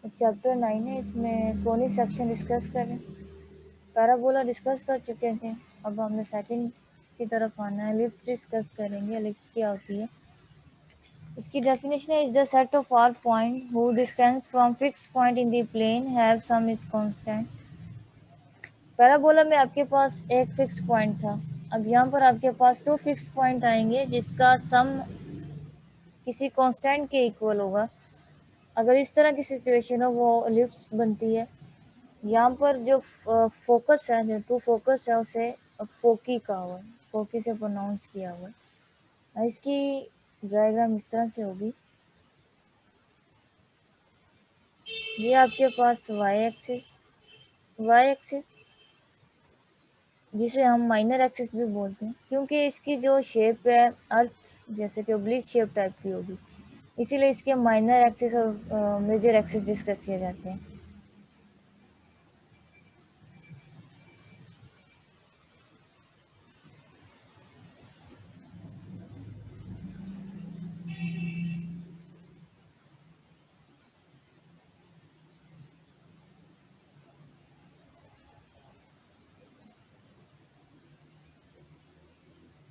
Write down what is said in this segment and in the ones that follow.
Chapter 9 है, इसमें कौन सी सेक्शन डिस्कस करें? पैराबोला डिस्कस कर चुके थे। अब हमने सेकंड की तरफ आना है, एलिप्स डिस्कस करेंगे। एलिप्स क्या होती है? इसकी डेफिनेशन है, is the set of all point who distance from fix point in the plane have sum is constant. Parabola में आपके पास एक फिक्स पॉइंट था, अब यहाँ पर आपके पास 2 फिक्स पॉइंट आएंगे जिसका सम किसी कांस्टेंट के इक्वल होगा। अगर इस तरह की सिचुएशन हो वो एलिप्स बनती है। यहाँ पर जो फोकस है, जो टू फोकस है, उसे फोकी कहा हुआ है, फोकी से प्रोनाउंस किया हुआ है। इसकी डायग्राम इस तरह से होगी। ये आपके पास वाई एक्सिस जिसे हम माइनर एक्सिस भी बोलते हैं, क्योंकि इसकी जो शेप है अर्थ जैसे कि ओब्लिक शेप टाइप की होगी, इसीलिए इसके माइनर एक्सिस और मेजर एक्सिस डिस्कस किए जाते हैं।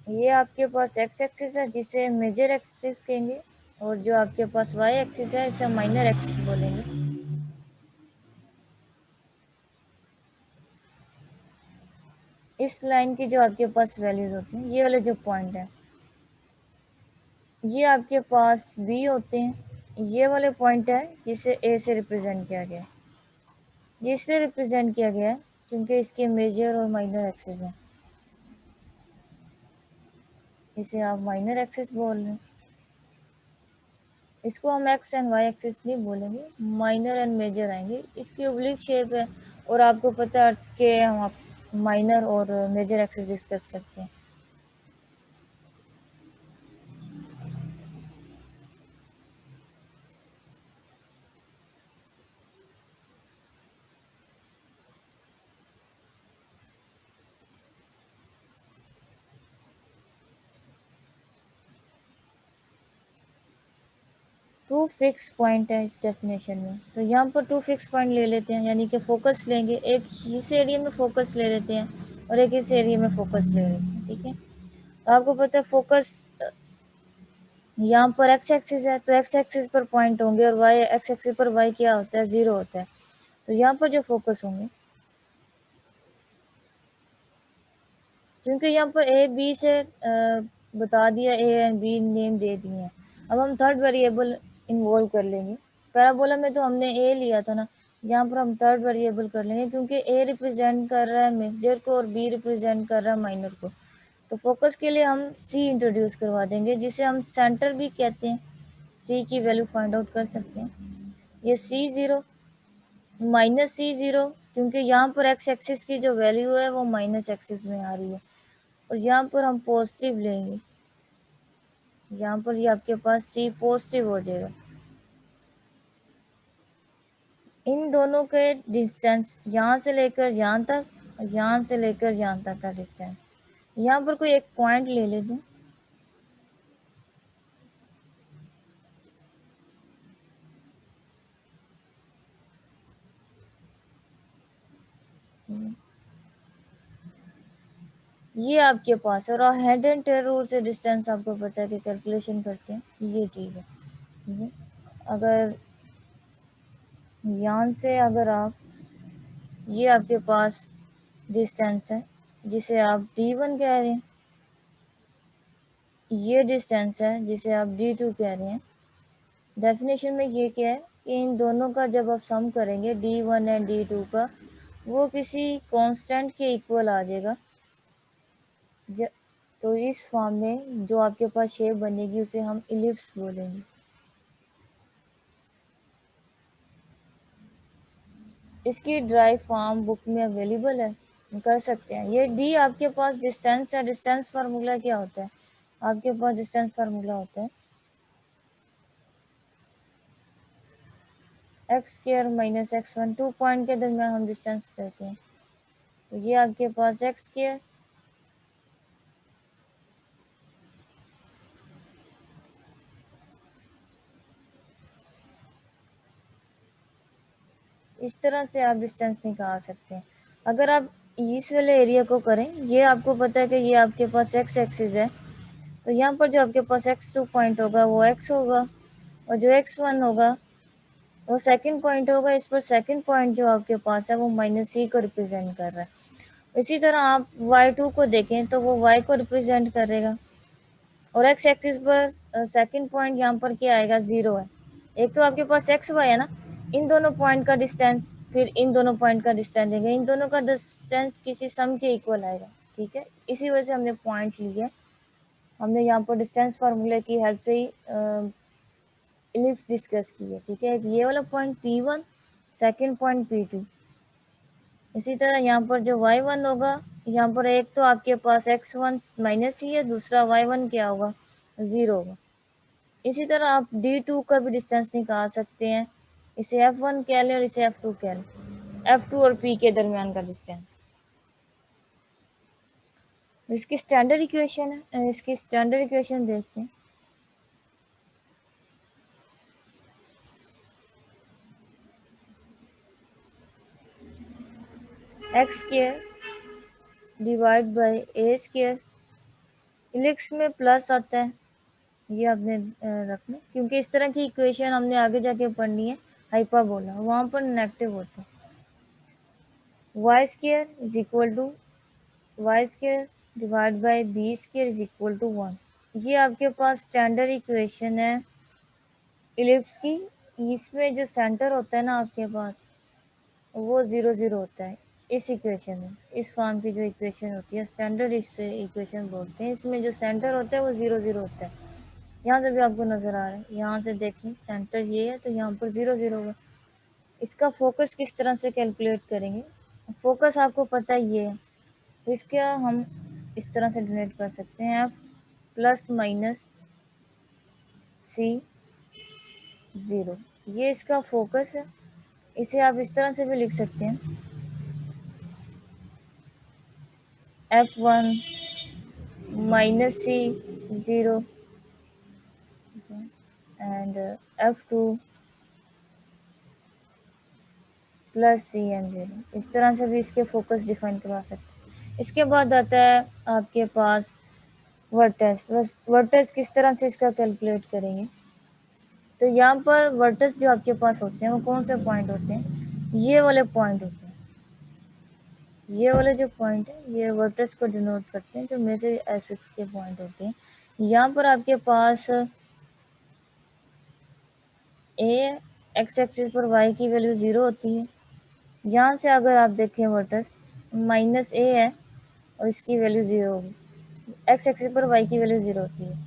ये आपके पास एक्स एक्सिस है जिसे मेजर एक्सिस कहेंगे, और जो आपके पास वाई एक्सिस है इसे माइनर एक्सिस बोलेंगे। इस लाइन की जो आपके पास वैल्यूज होती हैं, ये वाले जो पॉइंट है ये आपके पास बी होते हैं। ये वाले पॉइंट है जिसे ए से रिप्रेजेंट किया गया है। ये इसलिए रिप्रेजेंट किया गया है क्योंकि इसके मेजर और माइनर एक्सिस हैं, इसे आप माइनर एक्सिस बोल रहे हैं। इसको हम एक्स एंड वाई एक्सिस नहीं बोलेंगे, माइनर एंड मेजर आएंगे। इसकी ओब्लिक शेप है और आपको पता है अर्थ के हम माइनर और मेजर एक्सिस डिस्कस करते हैं। टू फिक्स पॉइंट है इस डेफिनेशन में, तो यहाँ पर 2 फिक्स पॉइंट ले लेते हैं, यानी कि फोकस लेंगे। एक इस एरिया में फोकस ले लेते हैं और एक इस एरिया में फोकस ले लेते हैं, ठीक है। तो आपको पता है फोकस यहाँ पर एक्स एक्सिस है, तो एक्स एक्सिस पर पॉइंट होंगे और वाई एक्स एक्सिस पर वाई क्या होता है? 0 होता है। तो यहाँ पर जो फोकस होंगे, क्योंकि यहाँ पर ए बी से बता दिया, ए एंड बी नेम दे दिए हैं। अब हम थर्ड वेरिएबल इन्वॉल्व कर लेंगे। पैराबोला में तो हमने ए लिया था ना, यहाँ पर हम थर्ड वेरिएबल कर लेंगे, क्योंकि ए रिप्रेजेंट कर रहा है मेजर को और बी रिप्रेजेंट कर रहा है माइनर को। तो फोकस के लिए हम सी इंट्रोड्यूस करवा देंगे, जिसे हम सेंटर भी कहते हैं। सी की वैल्यू फाइंड आउट कर सकते हैं। ये C0 माइनस C0, क्योंकि यहाँ पर एक्स एक्सिस की जो वैल्यू है वो माइनस एक्सिस में आ रही है, और यहाँ पर हम पॉजिटिव लेंगे। यहाँ पर ये आपके पास C पॉजिटिव हो जाएगा। इन दोनों के डिस्टेंस यहाँ से लेकर यहाँ तक और यहाँ से लेकर यहाँ तक का डिस्टेंस, यहाँ पर कोई एक पॉइंट ले लेते हैं। ये आपके पास है, और हेड एंड टेल रूल से डिस्टेंस आपको पता है कि कैलकुलेशन करते हैं, ये चीज़ है, ठीक है। अगर यहाँ से अगर आप, ये आपके पास डिस्टेंस है जिसे आप D1 कह रहे हैं, ये डिस्टेंस है जिसे आप D2 कह रहे हैं। डेफिनेशन में ये क्या है कि इन दोनों का जब आप सम करेंगे D1 एंड D2 का, वो किसी कांस्टेंट के इक्वल आ जाएगा। तो इस फॉर्म में जो आपके पास शेप बनेगी उसे हम इलिप्स बोलेंगे। इसकी ड्राई फॉर्म बुक में अवेलेबल है, कर सकते हैं। ये डी आपके पास डिस्टेंस है। डिस्टेंस फार्मूला क्या होता है? आपके पास डिस्टेंस फार्मूला होता है x² माइनस x1, 2 पॉइंट के दरमियान हम डिस्टेंस लेते हैं, तो ये आपके पास x² इस तरह से आप डिस्टेंस निकाल सकते हैं। अगर आप इस वाले एरिया को करें, ये आपको पता है कि ये आपके पास एक्स एक्सिस है, तो यहाँ पर जो आपके पास x2 पॉइंट होगा वो x होगा, और जो x1 होगा वो सेकंड पॉइंट होगा। इस पर सेकंड पॉइंट जो आपके पास है वो -c को रिप्रेजेंट कर रहा है। इसी तरह आप y2 को देखें तो वो y को रिप्रेजेंट करेगा, और x एक्सिस पर सेकंड पॉइंट यहाँ पर क्या आएगा, 0 है। एक तो आपके पास x y है ना, इन दोनों पॉइंट का डिस्टेंस, फिर इन दोनों पॉइंट का डिस्टेंस देंगे, इन दोनों का डिस्टेंस किसी सम के इक्वल आएगा। ठीक है, इसी वजह से हमने पॉइंट लिया। हमने यहाँ पर डिस्टेंस फार्मूले की हेल्प से ही इलिप्स डिस्कस की है। ठीक है, ये वाला point P1, second point P2। इसी तरह यहाँ पर जो y1 होगा, यहाँ पर एक तो आपके पास x1 -c है, दूसरा y1 क्या होगा, 0 होगा। इसी तरह आप D2 का भी डिस्टेंस निकाल सकते हैं। इसे F1 कह लें और इसे F2 कह लें, F2 और P के दरमियान का डिस्टेंस। इसकी स्टैंडर्ड इक्वेशन है, इसकी स्टैंडर्ड इक्वेशन देखते हैं। X square divide by A square, ellipse में प्लस आता है, ये आपने रखना, क्योंकि इस तरह की इक्वेशन हमने आगे जाके पढ़नी है। हाइपरबोला वहाँ पर नेगेटिव होता है। Y square is equal to y square divide by b square is equal to 1। ये आपके पास स्टैंडर्ड इक्वेशन है इलिप्स की। इसमें जो सेंटर होता है ना आपके पास, वो 0 0 होता है। इस इक्वेशन में, इस फॉर्म की जो इक्वेशन होती है स्टैंडर्ड इक्वेशन बोलते हैं। इसमें जो सेंटर होता है वो 0 0 होता है। यहाँ से भी आपको नज़र आ रहा है, यहाँ से देखें सेंटर ये है, तो यहाँ पर 0 0 होगा। इसका फोकस किस तरह से कैलकुलेट करेंगे, फोकस आपको पता ही ये है, तो इसका हम इस तरह से डिनोट कर सकते हैं, F प्लस माइनस C0। ये इसका फोकस है। इसे आप इस तरह से भी लिख सकते हैं, F1 minus C0 and F2 plus CM0। इस तरह से भी इसके फोकस डिफाइन करवा सकते हैं। इसके बाद आता है आपके पास वर्टेक्स। बस वर्टेक्स किस तरह से इसका कैलकुलेट करेंगे, तो यहाँ पर वर्टेक्स जो आपके पास होते हैं वो कौन से पॉइंट होते हैं, ये वाले पॉइंट होते हैं। ये वाले जो पॉइंट है ये वर्टेक्स को डिनोट करते हैं, जो मेजर एक्सिस के पॉइंट होते हैं। यहाँ पर आपके पास ए एक्स एक्सिस पर वाई की वैल्यू 0 होती है। यहाँ से अगर आप देखें वर्टेक्स -a है और इसकी वैल्यू 0 होगी। एक्स एक्सिस पर वाई की वैल्यू 0 होती है।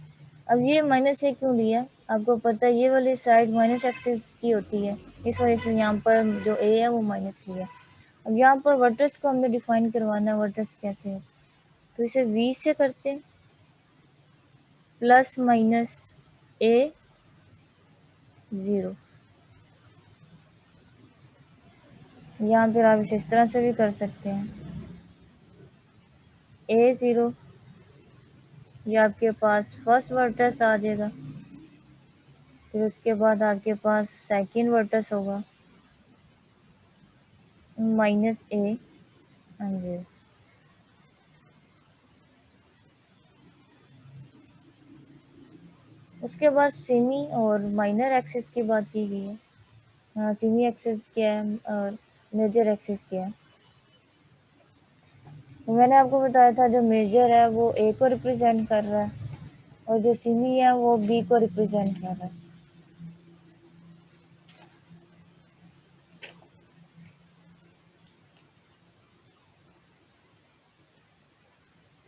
अब ये -a क्यों लिया, आपको पता है ये वाली साइड माइनस एक्सिस की होती है, इस वजह से यहाँ पर जो a है वो माइनस लिया। अब यहाँ पर वर्टेक्स को हमने डिफाइन करवाना है, वर्टेक्स कैसे है, तो इसे v से करते हैं, प्लस माइनस a 0। यहाँ पर आप इसे इस तरह से भी कर सकते हैं, a0, ये आपके पास फर्स्ट वर्टेक्स आ जाएगा। फिर उसके बाद आपके पास सेकंड वर्टेक्स होगा -a एंड 0। उसके बाद सेमी और माइनर एक्सिस की बात की गई है। सेमी एक्सिस क्या है और मेजर एक्सिस क्या है, तो मैंने आपको बताया था जो मेजर है वो ए को रिप्रेजेंट कर रहा है, और जो सेमी है वो बी को रिप्रेजेंट कर रहा है।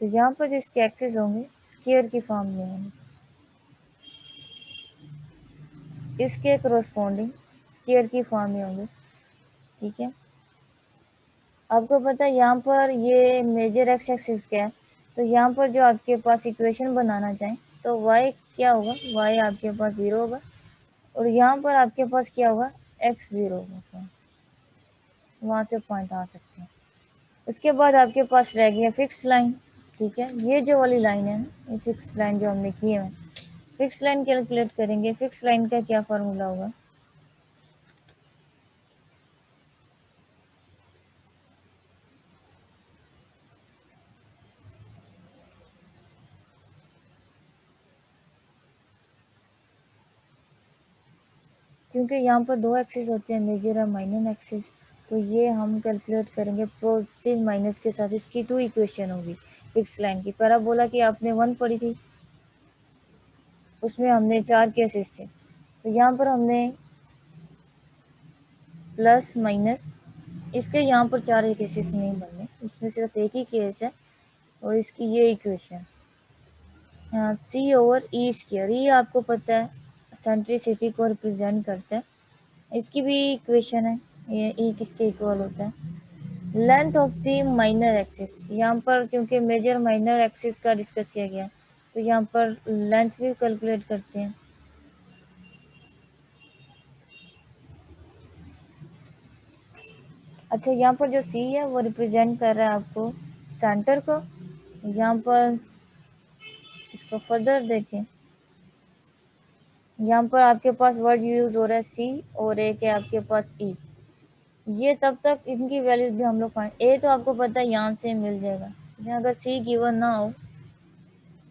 तो यहाँ पर जो इसके एक्सिस होंगे स्क्वायर की फॉर्म में होंगे, इसके कोरोस्पोंडिंग स्क्वायर की फॉर्म में होंगे। ठीक है, आपको पता है यहाँ पर ये मेजर एक्स एक्सिस क्या है, तो यहाँ पर जो आपके पास इक्वेशन बनाना चाहें तो y क्या होगा, y आपके पास 0 होगा, और यहाँ पर आपके पास क्या होगा, x 0 होगा। वहाँ से पॉइंट आ सकते हैं। उसके बाद आपके पास रह गया फिक्स लाइन। ठीक है, ये जो वाली लाइन है ना, ये फिक्स लाइन जो हमने की है, फिक्स लाइन कैलकुलेट करेंगे। फिक्स लाइन का क्या फार्मूला होगा, क्योंकि यहाँ पर दो एक्सिस होते हैं, मेजर और माइनर एक्सिस, तो ये हम कैलकुलेट करेंगे पॉजिटिव माइनस के साथ। इसकी टू इक्वेशन होगी फिक्स लाइन की। पैराबोला की आपने 1 पढ़ी थी, उसमें हमने 4 केसेस थे, तो यहाँ पर हमने प्लस माइनस, इसके यहाँ पर 4 केसेस नहीं बनने, इसमें सिर्फ एक ही केस है। और इसकी ये इक्वेशन सी ओवर ई स्क्वायर, ये आपको पता है सेंट्रिसिटी को रिप्रेजेंट करता है। इसकी भी इक्वेशन है, ये ई किसके इक्वल होता है, length of the minor axis. यहाँ पर क्योंकि मेजर माइनर एक्सिस का डिस्कस किया गया, तो यहाँ पर लेंथ भी कैलकुलेट करते हैं। अच्छा, यहाँ पर जो सी है वो रिप्रेजेंट कर रहा है आपको सेंटर को। यहाँ पर इसको फर्दर देखें, यहाँ पर आपके पास वर्ड यूज हो रहा है सी, और एक है आपके पास ई। ये तब तक इनकी वैल्यू भी हम लोग फाइंड, ए तो आपको पता है यहाँ से मिल जाएगा, लेकिन अगर सी गिवन ना हो,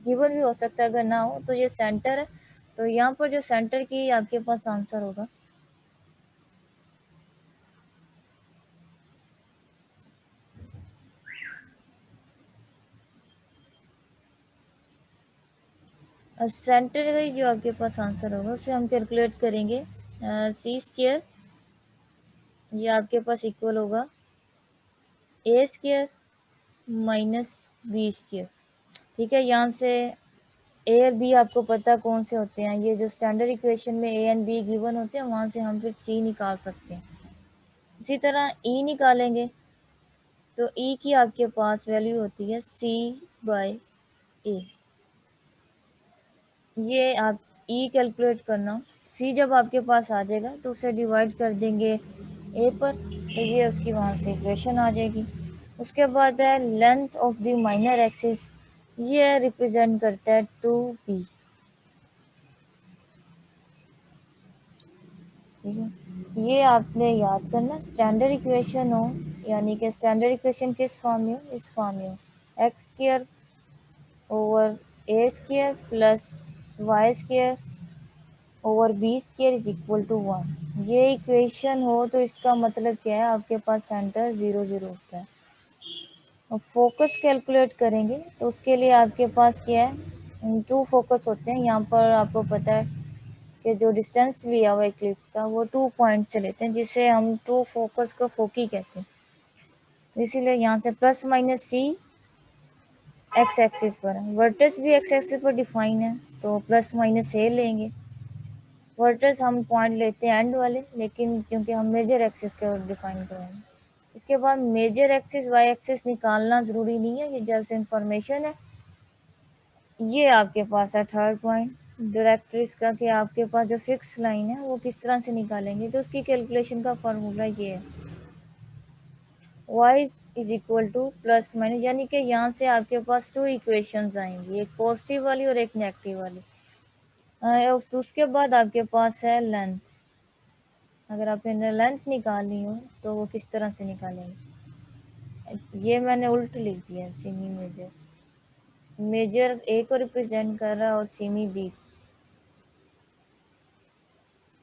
गिवन भी हो सकता है, अगर ना हो तो ये सेंटर है, तो यहाँ पर जो सेंटर की आपके पास आंसर होगा सेंटर का ही जो आपके पास आंसर होगा उसे हम कैलकुलेट करेंगे सी स्क्वायर, ये आपके पास इक्वल होगा ए स्क्वायर माइनस बी स्क्वायर। ठीक है, यहाँ से ए और बी आपको पता कौन से होते हैं, ये जो स्टैंडर्ड इक्वेशन में ए एंड बी गिवन होते हैं, वहाँ से हम फिर सी निकाल सकते हैं। इसी तरह ई निकालेंगे, तो ई की आपके पास वैल्यू होती है सी बाय ए। ये आप ई कैलकुलेट करना, सी जब आपके पास आ जाएगा तो उसे डिवाइड कर देंगे ए पर, तो ये उसकी वहाँ से इक्वेशन आ जाएगी। उसके बाद है length of the minor axis, ये रिप्रेजेंट करता है 2p। ठीक है, ये आपने याद करना, स्टैंडर्ड इक्वेशन हो, यानी कि स्टैंडर्ड इक्वेशन किस फॉर्म में हो, इस फॉर्म में हो, x square over A square plus y square over B square is equal to 1। ये इक्वेशन हो तो इसका मतलब क्या है, आपके पास सेंटर 0 0 होता है। और फोकस कैलकुलेट करेंगे तो उसके लिए आपके पास क्या है, टू फोकस होते हैं। यहाँ पर आपको पता है कि जो डिस्टेंस लिया हुआ इक्लिप्स का वो 2 पॉइंट से लेते हैं, जिसे हम टू फोकस को फोकी कहते हैं। इसीलिए यहाँ से प्लस माइनस सी एक्स एक्सिस पर है, वर्टेक्स भी एक्स एक्सिस पर डिफाइन है, तो प्लस माइनस ए लेंगे। वर्टेक्स हम पॉइंट लेते हैं एंड वाले, लेकिन क्योंकि हम मेजर एक्सिस को डिफाइन करेंगे। इसके बाद मेजर एक्सिस वाई एक्सिस निकालना ज़रूरी नहीं है, ये जस्ट इंफॉर्मेशन है। ये आपके पास है थर्ड पॉइंट, डायरेक्ट्रिक्स का, कि आपके पास जो फिक्स लाइन है वो किस तरह से निकालेंगे, तो उसकी कैलकुलेशन का फॉर्मूला ये है, y is equal to plus minus, यानी कि यहाँ से आपके पास टू इक्वेशंस आएंगी, एक पॉजिटिव वाली और एक नेगेटिव वाली। उसके बाद आपके पास है लेंथ। अगर आपने लेंथ निकालनी हो तो वो किस तरह से निकालेंगे, ये मैंने उल्ट लिख दिया, सेमी मेजर, मेजर ए को रिप्रेजेंट कर रहा है और सेमी बी।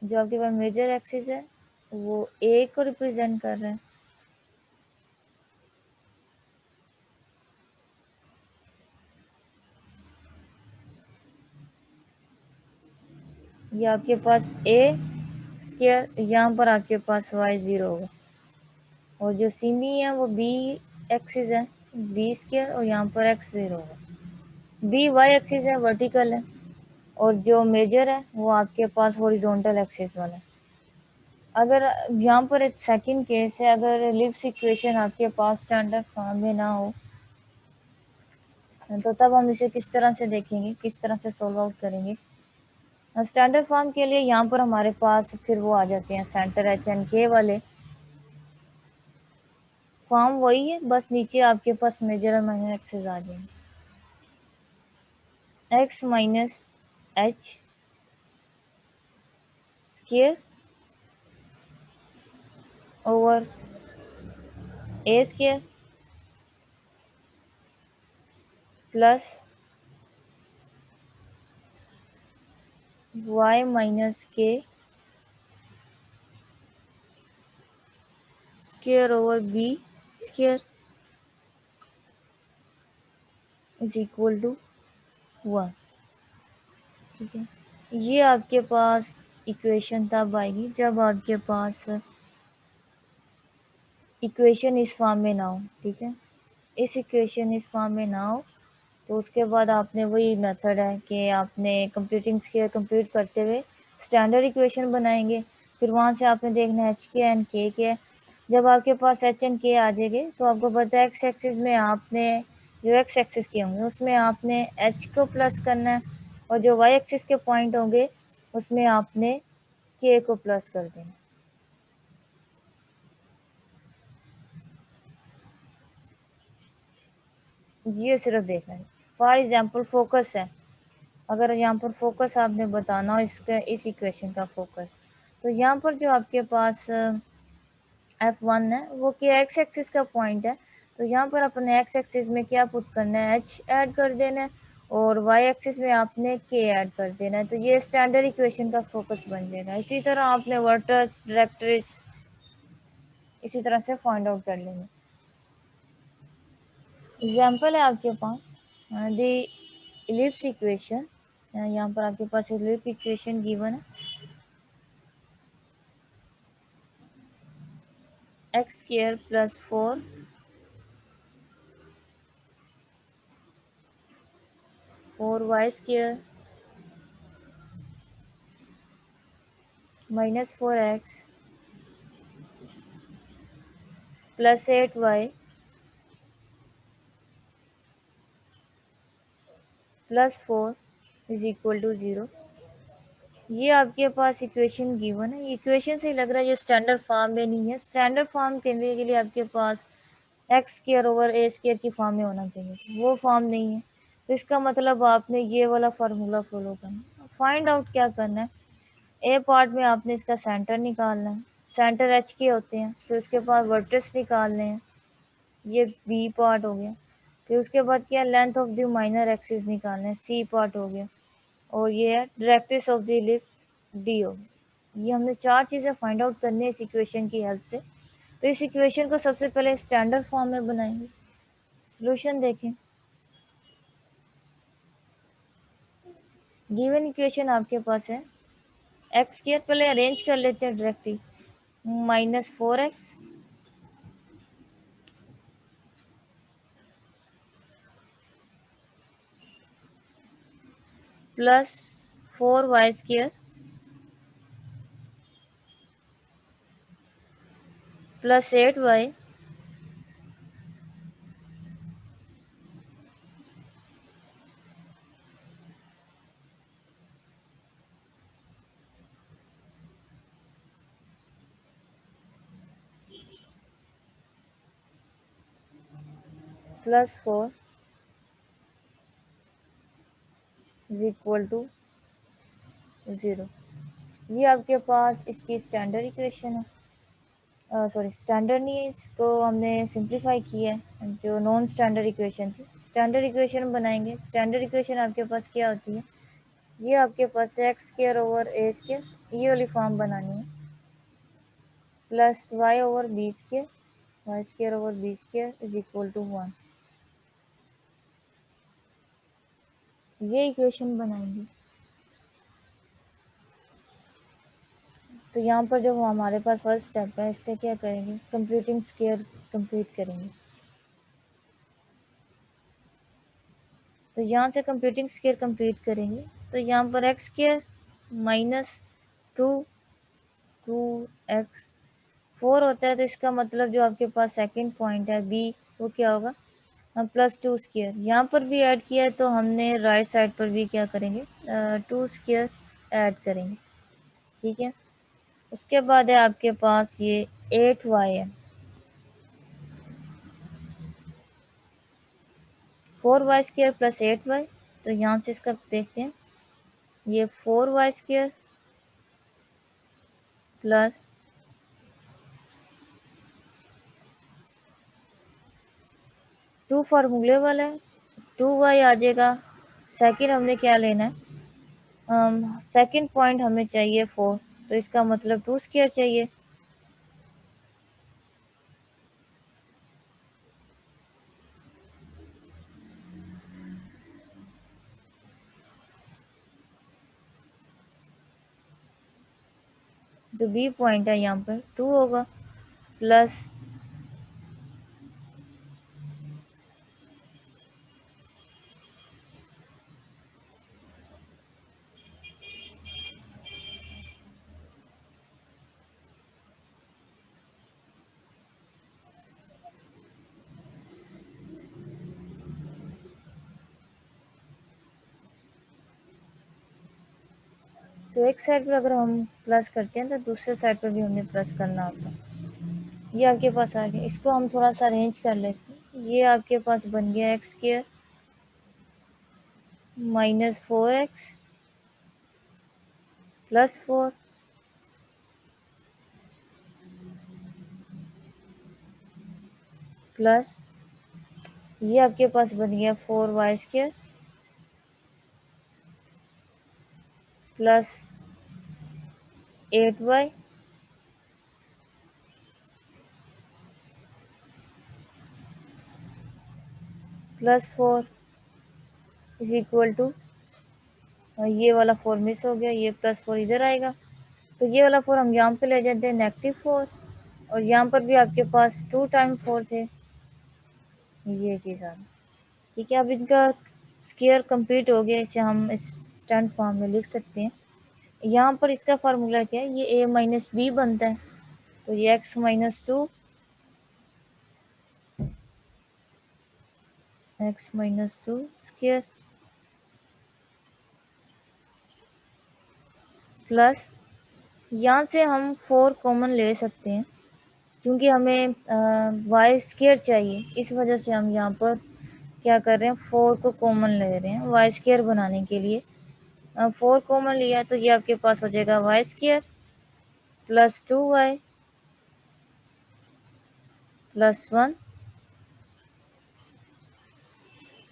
जो आपके पास मेजर एक्सिस है वो ए को रिप्रेजेंट कर रहा है, ये आपके पास ए स्क्वायर, यहाँ पर आपके पास वाई 0 होगा, और जो सेमी है वो बी एक्सिस है, बी स्क्वायर, और यहाँ पर एक्स 0 होगा। बी वाई एक्सिस है, वर्टिकल है, और जो मेजर है वो आपके पास हॉरिजॉन्टल एक्सिस वाला है। अगर यहाँ पर एक सेकंड केस है, अगर लिप्स इक्वेशन आपके पास स्टैंडर्ड फॉर्म में ना हो, तो तब हम इसे किस तरह से देखेंगे, किस तरह से सोल्व आउट करेंगे। स्टैंडर्ड फॉर्म के लिए यहाँ पर हमारे पास फिर वो आ जाते हैं सेंटर एच एंड के वाले, फॉर्म वही है, बस नीचे आपके पास मेजर और माइनर एक्सिस आ जाएंगे। X minus H square over A square plus Y minus K square over B square is equal to 1। ठीक है, ये आपके पास इक्वेशन तब आएगी जब आपके पास इक्वेशन इस फॉर्म में ना हो। ठीक है, इस इक्वेशन इस फॉर्म में ना हो तो उसके बाद आपने वही मेथड है कि आपने कंप्यूटिंग स्क्वायर कंप्यूट करते हुए स्टैंडर्ड इक्वेशन बनाएंगे। फिर वहाँ से आपने देखना एच के एंड के है। जब आपके पास एच एंड के आ जाएंगे तो आपको पता है एक्स एक्सिस में आपने जो एक्स एक्सिस के होंगे उसमें आपने एच को प्लस करना है और जो वाई एक्सिस के पॉइंट होंगे उसमें आपने के को प्लस कर देना। ये सिर्फ देखना है। फॉर एग्जाम्पल फोकस है, अगर यहाँ पर फोकस आपने बताना हो इसका इस इक्वेशन का फोकस, तो यहाँ पर जो आपके पास F1 है वो क्या एक्स एक्सिस का पॉइंट है। तो यहाँ पर अपने एक्स एक्सिस में क्या पुट करना है, एच ऐड कर देना है और वाई एक्सिस में आपने के ऐड कर देना है। तो ये स्टैंडर्ड इक्वेशन का फोकस बन जाएगा। इसी तरह आपने वर्टर्स डायरेक्ट्रिस इसी तरह से फाइंड आउट कर लेंगे। एग्जाम्पल है आपके पास द इलिप्स इक्वेशन। यहाँ पर आपके पास इलिप्स इक्वेशन गिवन है x square plus 4 y square minus 4x plus 8y plus 4 is equal to 0। ये आपके पास इक्वेशन गिवन है। इक्वेशन से लग रहा है ये स्टैंडर्ड फॉर्म में नहीं है। स्टैंडर्ड फॉर्म करने के लिए आपके पास एक्स स्क्वायर ओवर ए स्क्वायर की फॉर्म में होना चाहिए, वो फॉर्म नहीं है। तो इसका मतलब आपने ये वाला फार्मूला फॉलो करना। फाइंड आउट क्या करना है, ए पार्ट में आपने इसका सेंटर निकालना है, सेंटर एच के होते हैं। फिर उसके बाद वर्टेक्स निकालने हैं, ये बी पार्ट हो गया। फिर उसके बाद क्या length of the minor axis निकालना है, सी पार्ट हो गया। और ये है डायरेक्ट्रिस ऑफ द इलिप्स डी हो गया। ये हमने 4 चीज़ें फाइंड आउट करनी है इस इक्वेशन की हेल्प से। तो इस इक्वेशन को सबसे पहले स्टैंडर्ड फॉर्म में बनाएंगे। सोल्यूशन देखें, गिवन इक्वेशन आपके पास है एक्स स्क्वायर, पहले अरेंज कर लेते हैं directly, -4x plus 4y square plus 8y plus 4 is equal to 0। ये आपके पास इसकी स्टैंडर्ड इक्वेशन है। सॉरी स्टैंडर्ड नहीं है, इसको हमने सिंप्लीफाई किया है। जो नॉन स्टैंडर्ड इक्वेशन थी स्टैंडर्ड इक्वेशन बनाएंगे। स्टैंडर्ड इक्वेशन आपके पास क्या होती है, ये आपके पास एक्स स्क्वायर ओवर ए स्क्वायर ये वाली फॉर्म बनानी है, plus y over B square y square over B square is equal to 1। ये इक्वेशन बनाएंगे। तो यहाँ पर जो हमारे पास फर्स्ट स्टेप है इसका क्या करेंगे, कंप्यूटिंग स्क्वायर कंप्लीट करेंगे। तो यहाँ से कंप्यूटिंग स्क्वायर कंप्लीट करेंगे। तो यहाँ पर एक्स स्क्वायर माइनस 2x 4 होता है। तो इसका मतलब जो आपके पास सेकंड पॉइंट है बी वो क्या होगा, हम प्लस 2 स्क्वायर यहाँ पर भी ऐड किया है तो हमने राइट साइड पर भी क्या करेंगे 2 स्क्वायर ऐड करेंगे। ठीक है, उसके बाद है आपके पास ये 8y है, 4y स्क्वायर प्लस 8y। तो यहाँ से इसका देखते हैं, ये 4y स्क्वायर प्लस 2 फार्मूले वाला है 2y आ जाएगा। सेकंड हमने क्या लेना है, सेकंड पॉइंट हमें चाहिए 4, तो इसका मतलब 2 स्क्वायर चाहिए। जो बी पॉइंट है यहाँ पर 2 होगा, प्लस तो एक साइड पर अगर हम प्लस करते हैं तो दूसरे साइड पर भी हमें प्लस करना होता है। ये आपके पास आ गया, इसको हम थोड़ा सा अरेंज कर लेते हैं। ये आपके पास बन गया x square minus 4x plus 4 plus ये आपके पास बन गया 4y² plus 8y plus 4 is equal to, ये वाला 4 मिस हो गया, ये प्लस 4 इधर आएगा, तो ये वाला 4 हम यहाँ पे ले जाते हैं -4, और यहाँ पर भी आपके पास 2 टाइम 4 थे, ये चीज़ आ गई। ठीक है, अब इनका स्क्वायर कंप्लीट हो गया, इसे हम इस स्टैंड फॉर्म में लिख सकते हैं। यहाँ पर इसका फार्मूला क्या है, ये a माइनस बी बनता है, तो ये x माइनस 2 स्क्वायर प्लस यहाँ से हम 4 कॉमन ले सकते हैं, क्योंकि हमें वाई स्क्वायर चाहिए, इस वजह से हम यहाँ पर क्या कर रहे हैं, 4 को कॉमन ले रहे हैं वाई स्क्वायर बनाने के लिए। 4 कॉमन लिया तो ये आपके पास हो जाएगा y square plus 2y plus 1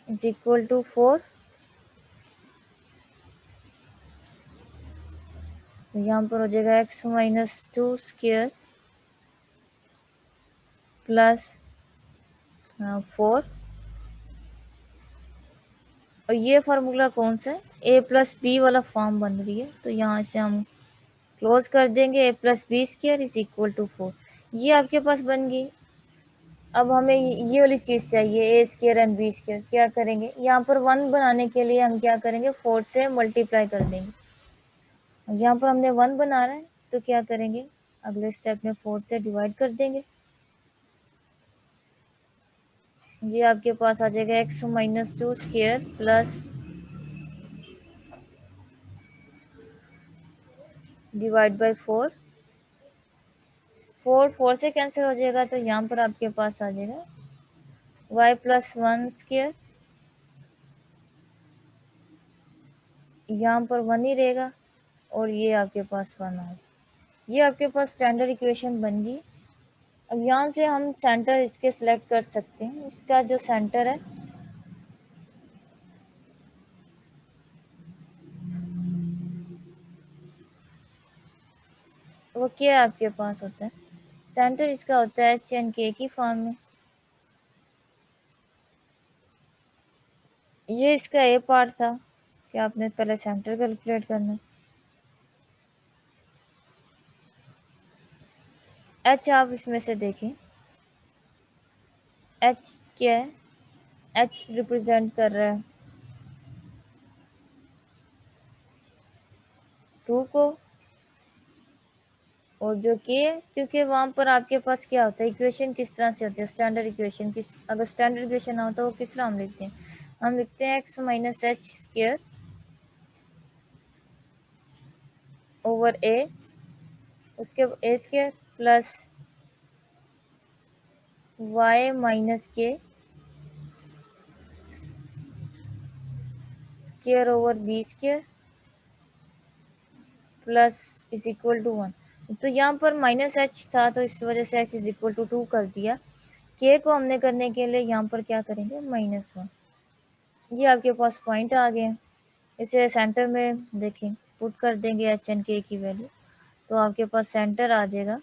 is equal to 4। तो यहाँ पर हो जाएगा x माइनस 2 स्क्वायर प्लस 4, और ये फार्मूला कौन सा है, a प्लस बी वाला फॉर्म बन रही है, तो यहाँ से हम क्लोज कर देंगे, a plus B square is equal to 4, ये आपके पास बन गई। अब हमें ये वाली चीज़ चाहिए, ए स्क्वायर एंड बी स्क्वायर, क्या करेंगे, यहाँ पर 1 बनाने के लिए हम क्या करेंगे, 4 से मल्टीप्लाई कर देंगे। यहाँ पर हमने 1 बना रहा है, तो क्या करेंगे, अगले स्टेप में 4 से डिवाइड कर देंगे। ये आपके पास आ जाएगा x minus 2 square plus divide by 4, 4 से कैंसिल हो जाएगा, तो यहाँ पर आपके पास आ जाएगा y प्लस 1 स्क्वायर, यहाँ पर 1 ही रहेगा, और ये आपके पास 1 आएगा। ये आपके पास स्टैंडर्ड इक्वेशन बन गई। अब यहाँ से हम सेंटर इसके सिलेक्ट कर सकते हैं, इसका जो सेंटर है वो क्या आपके पास होता है, सेंटर इसका होता है एच एन के की फॉर्म में। ये इसका ए पार्ट था कि आपने पहले सेंटर कैलकुलेट करना है। एच आप इसमें से देखें, एच क्या है, एच रिप्रेजेंट कर रहा है 2 को, और जो के है, क्योंकि वहाँ पर आपके पास क्या होता है, इक्वेशन किस तरह से होती है, स्टैंडर्ड इक्वेशन किस, अगर स्टैंडर्ड इक्वेशन ना हो तो वो किस तरह हम लिखते हैं, हम लिखते हैं X minus H square over A, उसके A square plus Y minus K square over B square plus is equal to 1। तो यहाँ पर माइनस एच था, तो इस वजह से एच इज इक्वल टू 2 कर दिया। के को हमने करने के लिए यहाँ पर क्या करेंगे, -1। ये आपके पास पॉइंट आ गए, इसे सेंटर में देखें, पुट कर देंगे एच एन के की वैल्यू, तो आपके पास सेंटर आ जाएगा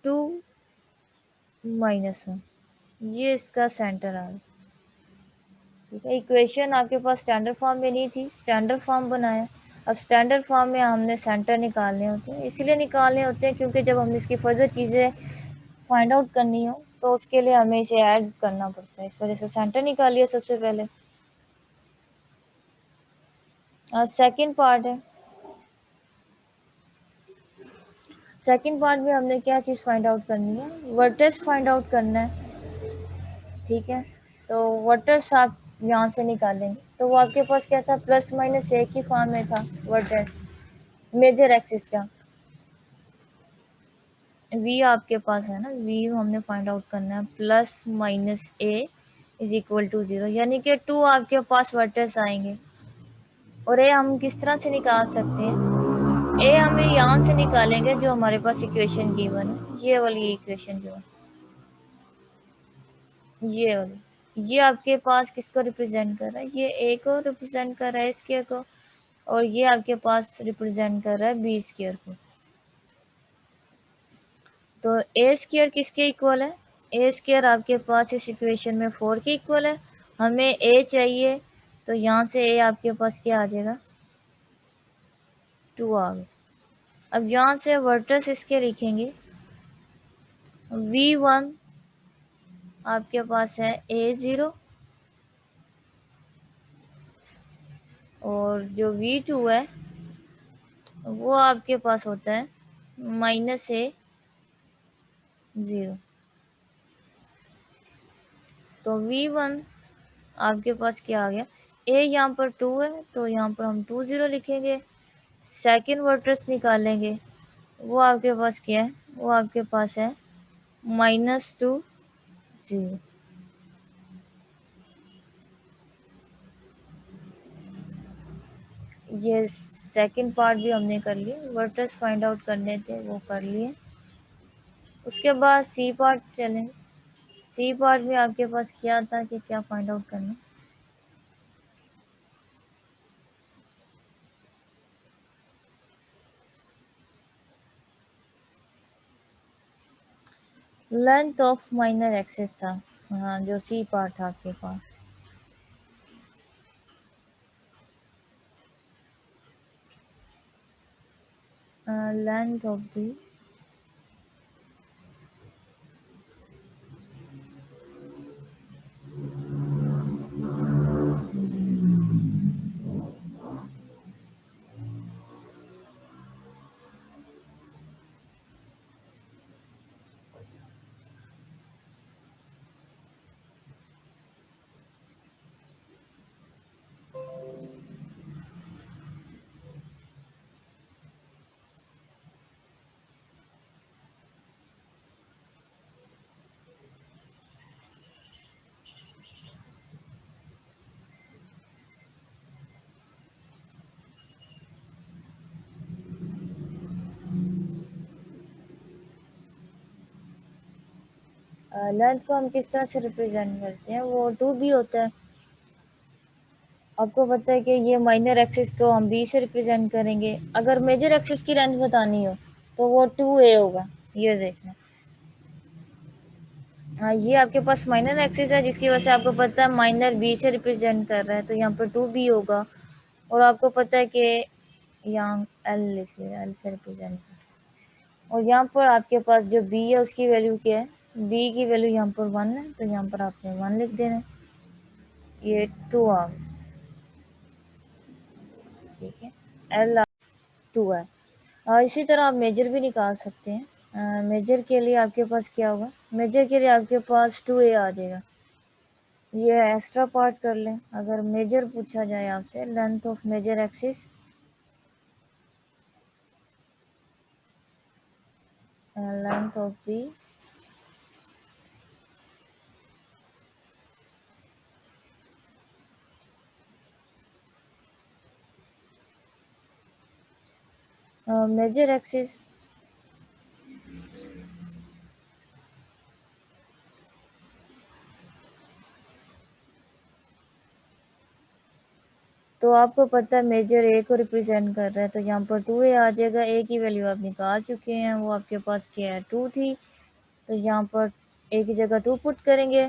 2 -1, ये इसका सेंटर आ गया। ठीक है, इक्वेशन आपके पास स्टैंडर्ड फॉर्म में नहीं थी, स्टैंडर्ड फॉर्म बनाया, अब स्टैंडर्ड फॉर्म में हमने सेंटर निकालने होते हैं, इसीलिए निकालने होते हैं क्योंकि जब हमने इसकी फर्दर चीज़ें फाइंड आउट करनी हो तो उसके लिए हमें इसे ऐड करना पड़ता है, इस वजह से सेंटर निकालिए सबसे पहले। अब सेकंड पार्ट है, सेकंड पार्ट में हमने क्या चीज़ फाइंड आउट करनी है, वर्टेक्स फाइंड आउट करना है, ठीक है। तो वर्टेक्स आप यहाँ से निकालेंगे तो वो आपके पास क्या था, प्लस माइनस एक ही फॉर्म में था वर्टेक्स मेजर एक्सिस का। v आपके पास है ना, v हमने फाइंड आउट करना है, plus minus a is equal to 0, यानी कि 2 आपके पास वर्टेक्स आएंगे। और a हम किस तरह से निकाल सकते हैं, a हमें यहाँ से निकालेंगे जो हमारे पास इक्वेशन गिवन है, ये वाली इक्वेशन जो है, ये वाली, ये आपके पास किसको रिप्रेजेंट कर रहा है, ये a को रिप्रेजेंट कर रहा है स्क्वायर को, और ये आपके पास रिप्रेजेंट कर रहा है बी स्क्वायर को। तो ए स्क्वायर किसके इक्वल है, ए स्क्वायर आपके पास इस इक्वेशन में 4 के इक्वल है, हमें ए चाहिए, तो यहाँ से ए आपके पास क्या आ जाएगा, 2 आ गया। अब यहाँ से वर्टेक्स इसके लिखेंगे, v1 आपके पास है a0, और जो v2 है वो आपके पास होता है माइनस a0। तो v1 आपके पास क्या आ गया, a यहाँ पर 2 है तो यहाँ पर हम 2 0 लिखेंगे। सेकेंड वर्टेक्स निकालेंगे, वो आपके पास क्या है, वो आपके पास है -2 0। ये सेकंड पार्ट भी हमने कर लिए, वर्टेक्स फाइंड आउट करने थे वो कर लिए। उसके बाद सी पार्ट चलें, सी पार्ट में आपके पास क्या था कि क्या फाइंड आउट करना, लेंथ ऑफ माइनर एक्सिस था। हाँ, जो सी पार्ट था आपके पास, लेंथ ऑफ दी लेंथ को हम किस तरह से रिप्रेजेंट करते हैं, वो 2b होता है। आपको पता है कि ये माइनर एक्सिस को हम बी से रिप्रेजेंट करेंगे, अगर मेजर एक्सिस की लेंथ बतानी हो तो वो 2a होगा। ये देखना, हाँ, ये आपके पास माइनर एक्सिस है जिसकी वजह से आपको पता है माइनर बी से रिप्रेजेंट कर रहा है, तो यहाँ पर 2b होगा। और आपको पता है कि यहाँ एल लिखिए, एल से रिप्रेजेंट कर, और यहाँ पर आपके पास जो बी है उसकी वैल्यू क्या है, बी की वैल्यू यहाँ पर 1 है, तो यहाँ पर आपने 1 लिख देना है, ये 2 आ गया, ठीक है, एल 2 है। और इसी तरह आप मेजर भी निकाल सकते हैं। मेजर के लिए आपके पास क्या होगा, मेजर के लिए आपके पास 2a आ जाएगा। ये एक्स्ट्रा पार्ट कर लें, अगर मेजर पूछा जाए आपसे, length of major axis, length of the major axis, तो आपको पता है मेजर ए को रिप्रेजेंट कर रहा है, तो यहाँ पर 2a आ जाएगा। ए की वैल्यू आप निकाल चुके हैं, वो आपके पास क्या है, 2 थी, तो यहाँ पर ए की जगह 2 पुट करेंगे,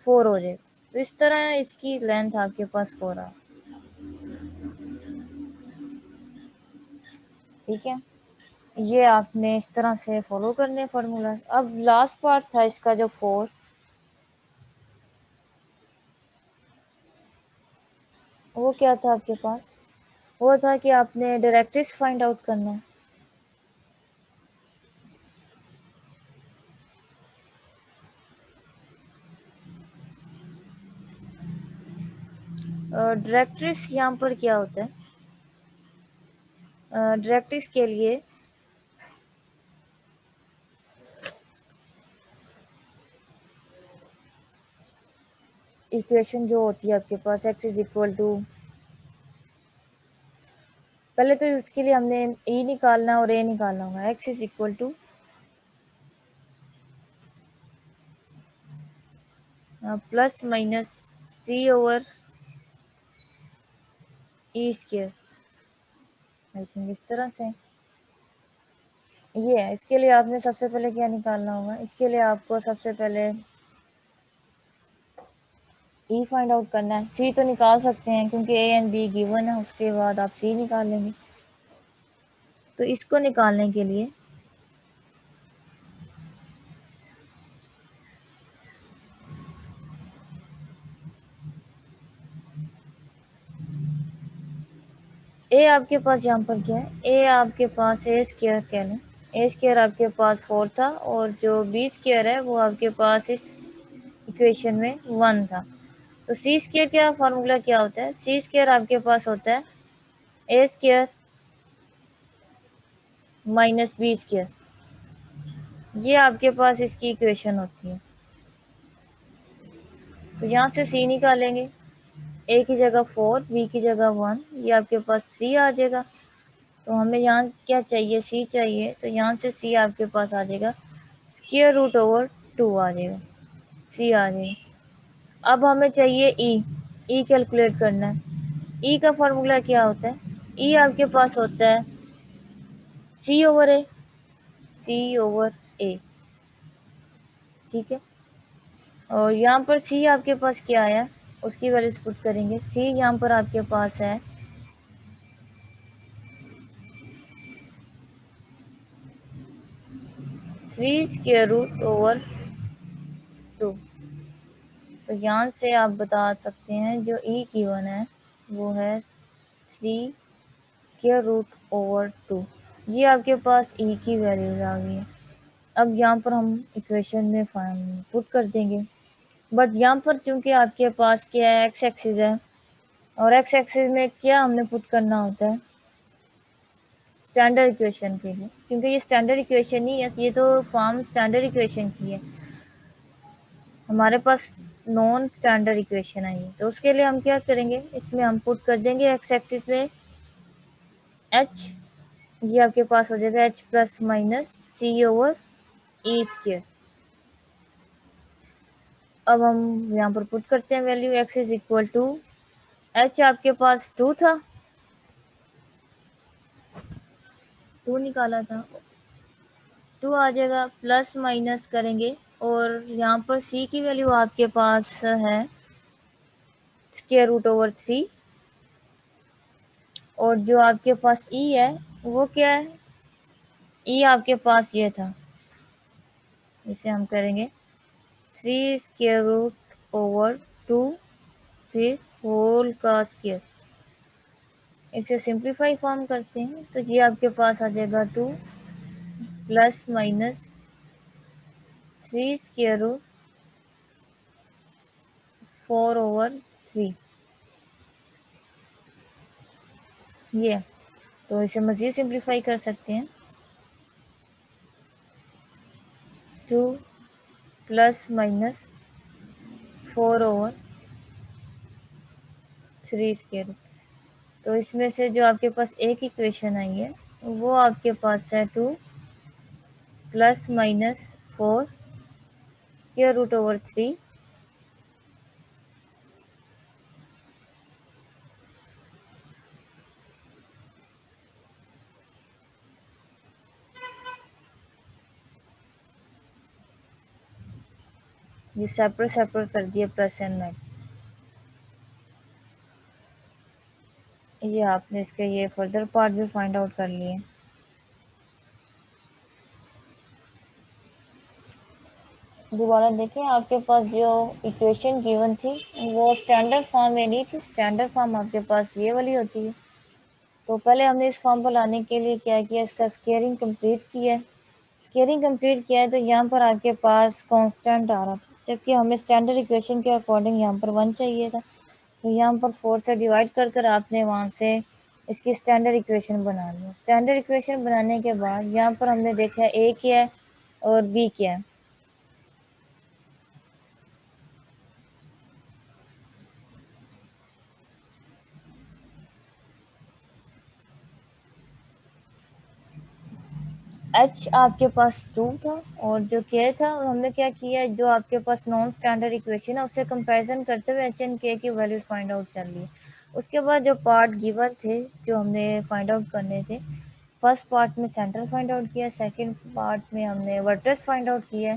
4 हो जाएगा। तो इस तरह इसकी लेंथ आपके पास 4 आ, ठीक है, ये आपने इस तरह से फॉलो करने फार्मूला। अब लास्ट पार्ट था इसका जो 4, वो क्या था आपके पास? वो था कि आपने डायरेक्ट्रिक्स फाइंड आउट करना है। डायरेक्ट्रिक्स यहाँ पर क्या होता है? डायरेक्ट्रिक्स के लिए इक्वेशन जो होती है आपके पास x इज इक्वल टू, पहले तो उसके लिए हमने e निकालना और a निकालना होगा। x is equal to plus minus c over e square, I think इस तरह से ये है। इसके लिए आपने सबसे पहले क्या निकालना होगा? इसके लिए आपको सबसे पहले ई फाइंड आउट करना है। सी तो निकाल सकते हैं क्योंकि ए एंड बी गिवन है, उसके बाद आप सी निकाल लेंगे। तो इसको निकालने के लिए ए आपके पास यहाँ पर क्या है? ए आपके पास ए स्क्वायर कह लें। ए स्क्वायर आपके पास 4 था और जो बी स्क्वायर है वो आपके पास इस इक्वेशन में 1 था। तो सी स्क्वायर का फार्मूला क्या होता है? सी स्क्वायर आपके पास होता है ए स्क्वायर माइनस बी स्क्वायर। ये आपके पास इसकी इक्वेशन होती है। तो यहाँ से सी निकालेंगे, ए की जगह 4, बी की जगह 1, ये आपके पास सी आ जाएगा। तो हमें यहाँ क्या चाहिए? सी चाहिए। तो यहाँ से सी आपके पास आ जाएगा स्क्वायर रूट ओवर 2 आ जाएगा, सी आ जाएगा। अब हमें चाहिए ई, ई कैलकुलेट करना है। ई का फॉर्मूला क्या होता है? ई आपके पास होता है सी ओवर ए, सी ओवर ए, ठीक है। और यहाँ पर सी आपके पास क्या आया, उसकी वैल्यूज पुट करेंगे। सी यहाँ पर आपके पास है 3 स्क्वायर रूट ओवर 2। तो यहाँ से आप बता सकते हैं जो ई गिवन है वो है 3 स्क्वायर रूट ओवर 2। ये आपके पास ई की वैल्यूज आ गई है। अब यहाँ पर हम इक्वेशन में पुट कर देंगे। बट यहाँ पर चूंकि आपके पास क्या है, एक्स एक्सिस है, और एक्स एक्सिस में क्या हमने पुट करना होता है? स्टैंडर्ड इक्वेशन के लिए, क्योंकि ये स्टैंडर्ड इक्वेशन ही है, ये तो फॉर्म स्टैंडर्ड इक्वेशन की है। हमारे पास नॉन स्टैंडर्ड इक्वेशन आई है, तो उसके लिए हम क्या करेंगे? इसमें हम पुट कर देंगे एक्स एक्सिस में एच, ये आपके पास हो जाएगा एच प्लस माइनस सी ओवर ई स्क्र। अब हम यहाँ पर पुट करते हैं value, x is equal to h आपके पास 2 था, 2 निकाला था, 2 आ जाएगा, प्लस माइनस करेंगे और यहाँ पर सी की वैल्यू आपके पास है स्क्वायर रूट ओवर 3। और जो आपके पास ई है वो क्या है? ई आपके पास ये था, इसे हम करेंगे 3 स्क्वायर रूट ओवर 2 फिर होल का स्क्वायर। इसे सिंप्लीफाई फॉर्म करते हैं तो ये आपके पास आ जाएगा 2 plus minus 3 square root 4 over 3। ये तो इसे मज़ीद सिंप्लीफाई कर सकते हैं, 2 प्लस माइनस 4 ओवर 3 स्क्वायर। तो इसमें से जो आपके पास एक इक्वेशन आई है वो आपके पास है 2 plus minus 4 square root over 3। ये सेपरेट सेपरेट कर दिए प्लस एंड माइनस। ये आपने इसके ये फर्दर पार्ट भी फाइंड आउट कर लिए। दोबारा देखें, आपके पास जो इक्वेशन गिवन थी वो स्टैंडर्ड फॉर्म में नहीं थी। स्टैंडर्ड फॉर्म आपके पास ये वाली होती है। तो पहले हमने इस फॉर्म को लाने के लिए क्या किया, इसका स्केयरिंग कंप्लीट किया है। स्केयरिंग कंप्लीट किया है तो यहाँ पर आपके पास कांस्टेंट आ रहा था, जबकि हमें स्टैंडर्ड इक्वेशन के अकॉर्डिंग यहाँ पर 1 चाहिए था। तो यहाँ पर 4 से डिवाइड कर कर आपने वहाँ से इसकी स्टैंडर्ड इक्वेशन बना ली। स्टैंडर्ड इक्वेशन बनाने के बाद यहाँ पर हमने देखा ए क्या है और बी क्या है। एच आपके पास 2 था और जो के था हमने क्या किया, जो आपके पास नॉन स्टैंडर्ड इक्वेशन है उससे कंपैरिजन करते हुए एच एंड के की वैल्यूज फाइंड आउट कर लिए। उसके बाद जो पार्ट गिवन थे जो हमने फाइंड आउट करने थे, फर्स्ट पार्ट में सेंटर फाइंड आउट किया, सेकंड पार्ट में हमने वर्टेक्स फाइंड आउट किया,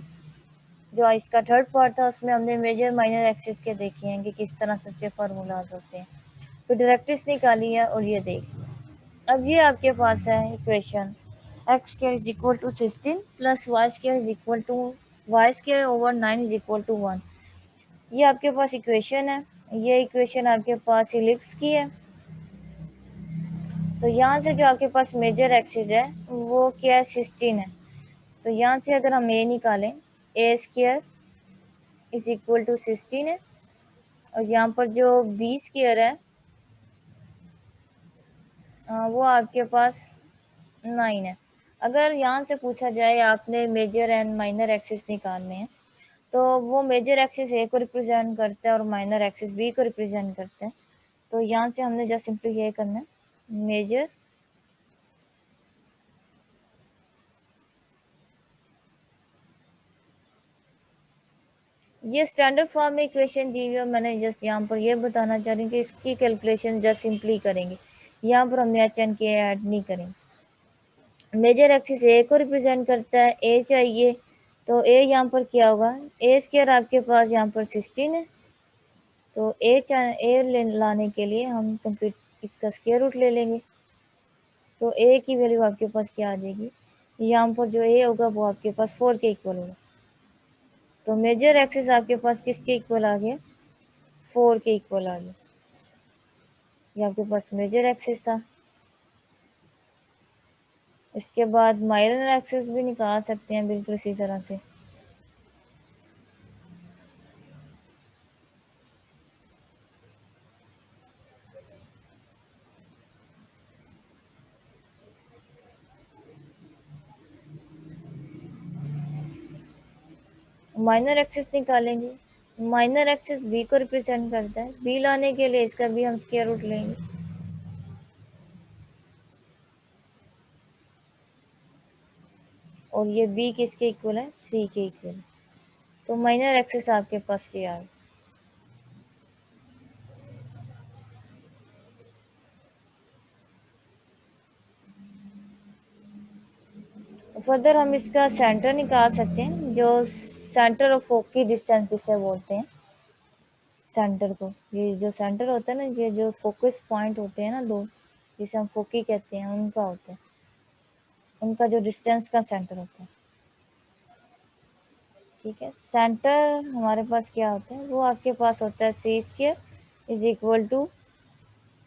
जो इसका थर्ड पार्ट था उसमें हमने मेजर माइनर एक्सिस के देखे हैं कि किस तरह से उसके फार्मूलाज होते हैं। तो डायरेक्ट्रिक्स निकाली है और ये देखिए, अब ये आपके पास है equation x square is equal to 16 plus y square is equal to y square over 9 is equal to 1। ये आपके पास इक्वेशन है। ये इक्वेशन आपके पास इलिप्स की है। तो यहाँ से जो आपके पास मेजर एक्सिस है वो क्या है, 16 है। तो यहाँ से अगर हम ए निकालें, ए स्क्वायर इज इक्वल टू 16 है और यहाँ पर जो बी स्क्वायर है वो आपके पास 9 है। अगर यहाँ से पूछा जाए आपने मेजर एंड माइनर एक्सिस निकालने हैं, तो वो मेजर एक्सिस ए को रिप्रेजेंट करता है और माइनर एक्सिस बी को रिप्रेजेंट करता है। तो यहाँ से हमने जस्ट सिंपली ये करना है, मेजर ये स्टैंडर्ड फॉर्म में इक्वेशन दी हुई है। मैंने जस्ट यहाँ पर ये बताना चाह रही हूँ कि इसकी कैलकुलेशन जस्ट सिंपली करेंगे, यहाँ पर हमने एच एन के ऐड नहीं करेंगे। मेजर एक्सिस ए को रिप्रेजेंट करता है, ए चाहिए तो ए यहाँ पर क्या होगा, ए स्क्वायर आपके पास यहाँ पर 16 है। तो ए लाने के लिए हम कंप्लीट इसका स्क्वायर रूट ले लेंगे। तो ए की वैल्यू आपके पास क्या आ जाएगी, यहाँ पर जो ए होगा वो आपके पास 4 के इक्वल होगा। तो मेजर एक्सिस आपके पास किसके इक्वल आ गया, 4 के इक्वल आ गया। ये आपके पास मेजर एक्सिस था। इसके बाद माइनर एक्सिस भी निकाल सकते हैं बिल्कुल इसी तरह से। माइनर एक्सिस निकालेंगे, माइनर एक्सिस बी को रिप्रेजेंट करता है, बी लाने के लिए इसका भी हम स्क्वायर रूट लेंगे। और ये बी किसके इक्वल है, सी के इक्वल। तो माइनर एक्सिस आपके पास ये आ गया। फर्दर हम इसका सेंटर निकाल सकते हैं, जो सेंटर ऑफ फोकी डिस्टेंस जिसे बोलते हैं। सेंटर को, ये जो सेंटर होता है ना, ये जो फोकस पॉइंट होते हैं ना दो, जिसे हम फोकी कहते हैं, उनका होता है, उनका जो डिस्टेंस का सेंटर होता है। ठीक है, सेंटर हमारे पास क्या होता है, वो आपके पास होता है C square is equal to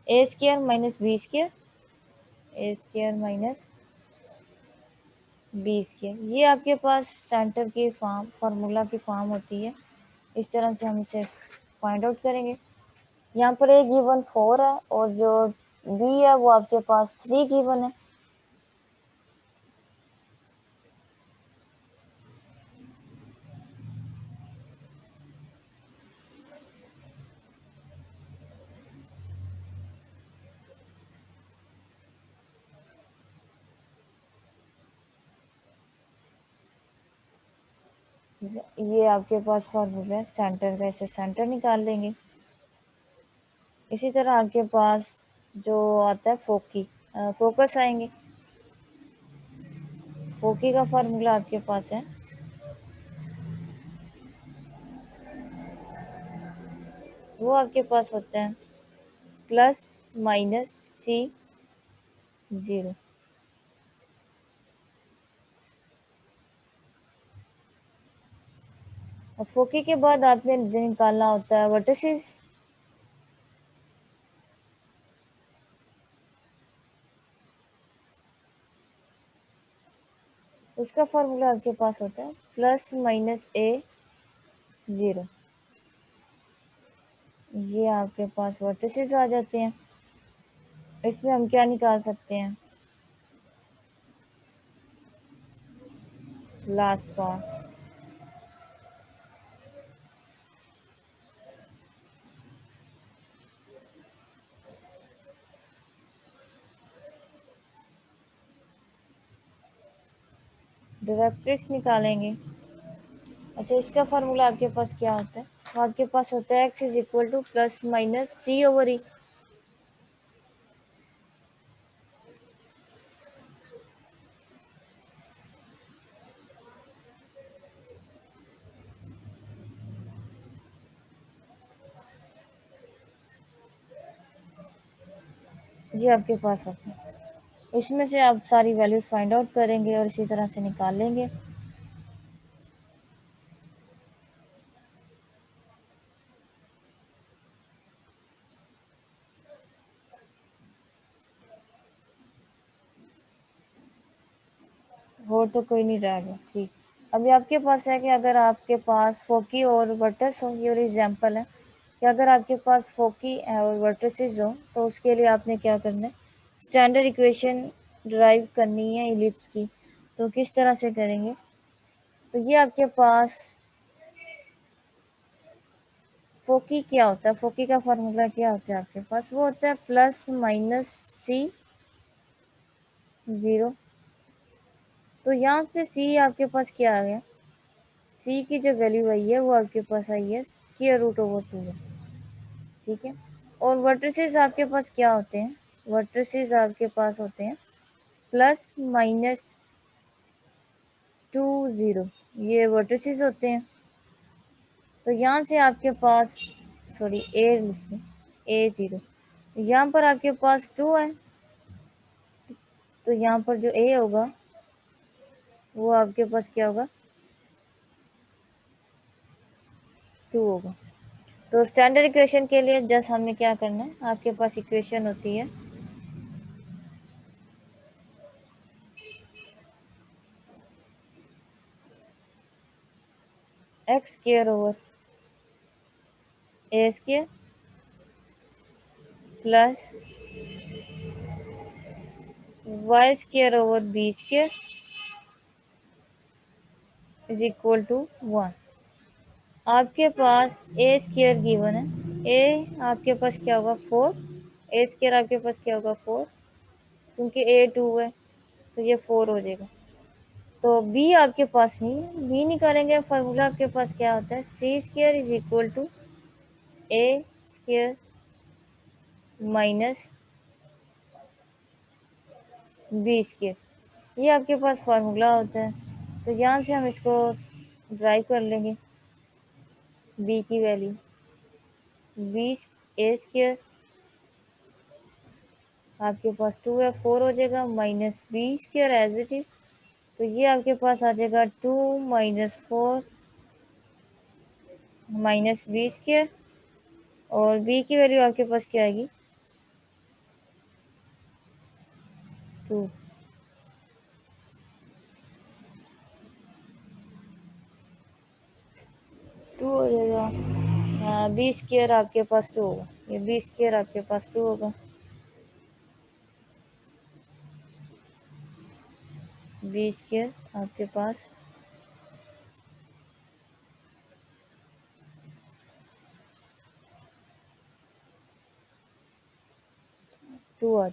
A square minus B square, A square minus B square. ये आपके पास सेंटर की फॉर्म, फार्मूला की फॉर्म होती है। इस तरह से हम इसे फाइंड आउट करेंगे। यहाँ पर ए गिवन 4 है और जो बी है वो आपके पास 3 गिवन है। ये आपके पास फार्मूला है सेंटर का, इसे सेंटर निकाल लेंगे। इसी तरह आपके पास जो आता है फोकी, फोकस आएंगे। फोकी का फार्मूला आपके पास है, वो आपके पास होता है प्लस माइनस सी 0। अब फोकी के बाद आपने निकालना होता है वर्टिसेस। उसका फॉर्मूला आपके पास होता है प्लस माइनस ए ज़ीरो। ये आपके पास वर्टिसेस आ जाते हैं। इसमें हम क्या निकाल सकते हैं? Last part. डायरेक्ट्रिक्स निकालेंगे। अच्छा, इसका फॉर्मूला आपके पास क्या होता है? तो आपके पास होता है X is equal to plus minus C over E. जी आपके पास होता है। इसमें से आप सारी वैल्यूज फाइंड आउट करेंगे और इसी तरह से निकाल लेंगे। और तो कोई नहीं रहेगा। ठीक। अभी आपके पास है कि अगर आपके पास फोकी और वर्टस हो, ये और एग्जाम्पल है कि अगर आपके पास फोकी और वर्टिसेस हो तो उसके लिए आपने क्या करना है? स्टैंडर्ड इक्वेशन ड्राइव करनी है इलिप्स की। तो किस तरह से करेंगे? तो ये आपके पास फोकी क्या होता है? फोकी का फॉर्मूला क्या होता है आपके पास? वो होता है प्लस माइनस सी ज़ीरो। तो यहाँ से सी आपके पास क्या आ गया? सी की जो वैल्यू आई है वो आपके पास आई है स्क्वायर रूट ओवर टू है। ठीक है। और वर्टिसेस आपके पास क्या होते हैं? वर्टिसेस आपके पास होते हैं प्लस माइनस टू ज़ीरो। ये वर्टिसेस होते हैं। तो यहाँ से आपके पास, सॉरी ए ज़ीरो, यहाँ पर आपके पास टू है। तो यहाँ पर जो ए होगा वो आपके पास क्या होगा? टू होगा। तो स्टैंडर्ड इक्वेशन के लिए जस्ट हमें क्या करना है? आपके पास इक्वेशन होती है x square over A square plus y square over B square is equal to one. आपके पास ए स्क्वायर गिवन है। ए आपके पास क्या होगा? फोर। ए स्क्वायर आपके पास क्या होगा? फोर, क्योंकि ए टू है तो ये फोर हो जाएगा। तो बी आपके पास नहीं है, बी निकालेंगे। फॉर्मूला आपके पास क्या होता है? C square is equal to A square minus B square. ये आपके पास फार्मूला होता है। तो यहाँ से हम इसको ड्राइव कर लेंगे। बी की वैल्यू बी ए स्क्वायर आपके पास टू है, फोर हो जाएगा, minus B square as it is. तो ये आपके पास आ जाएगा two minus four minus B square. और बी की वैल्यू आपके पास क्या आएगी? टू। टू हो जाएगा। बी स्क्वायर आपके पास टू होगा। ये बी स्क्वायर आपके पास टू होगा। बी स्क्वायर आपके पास टू आ।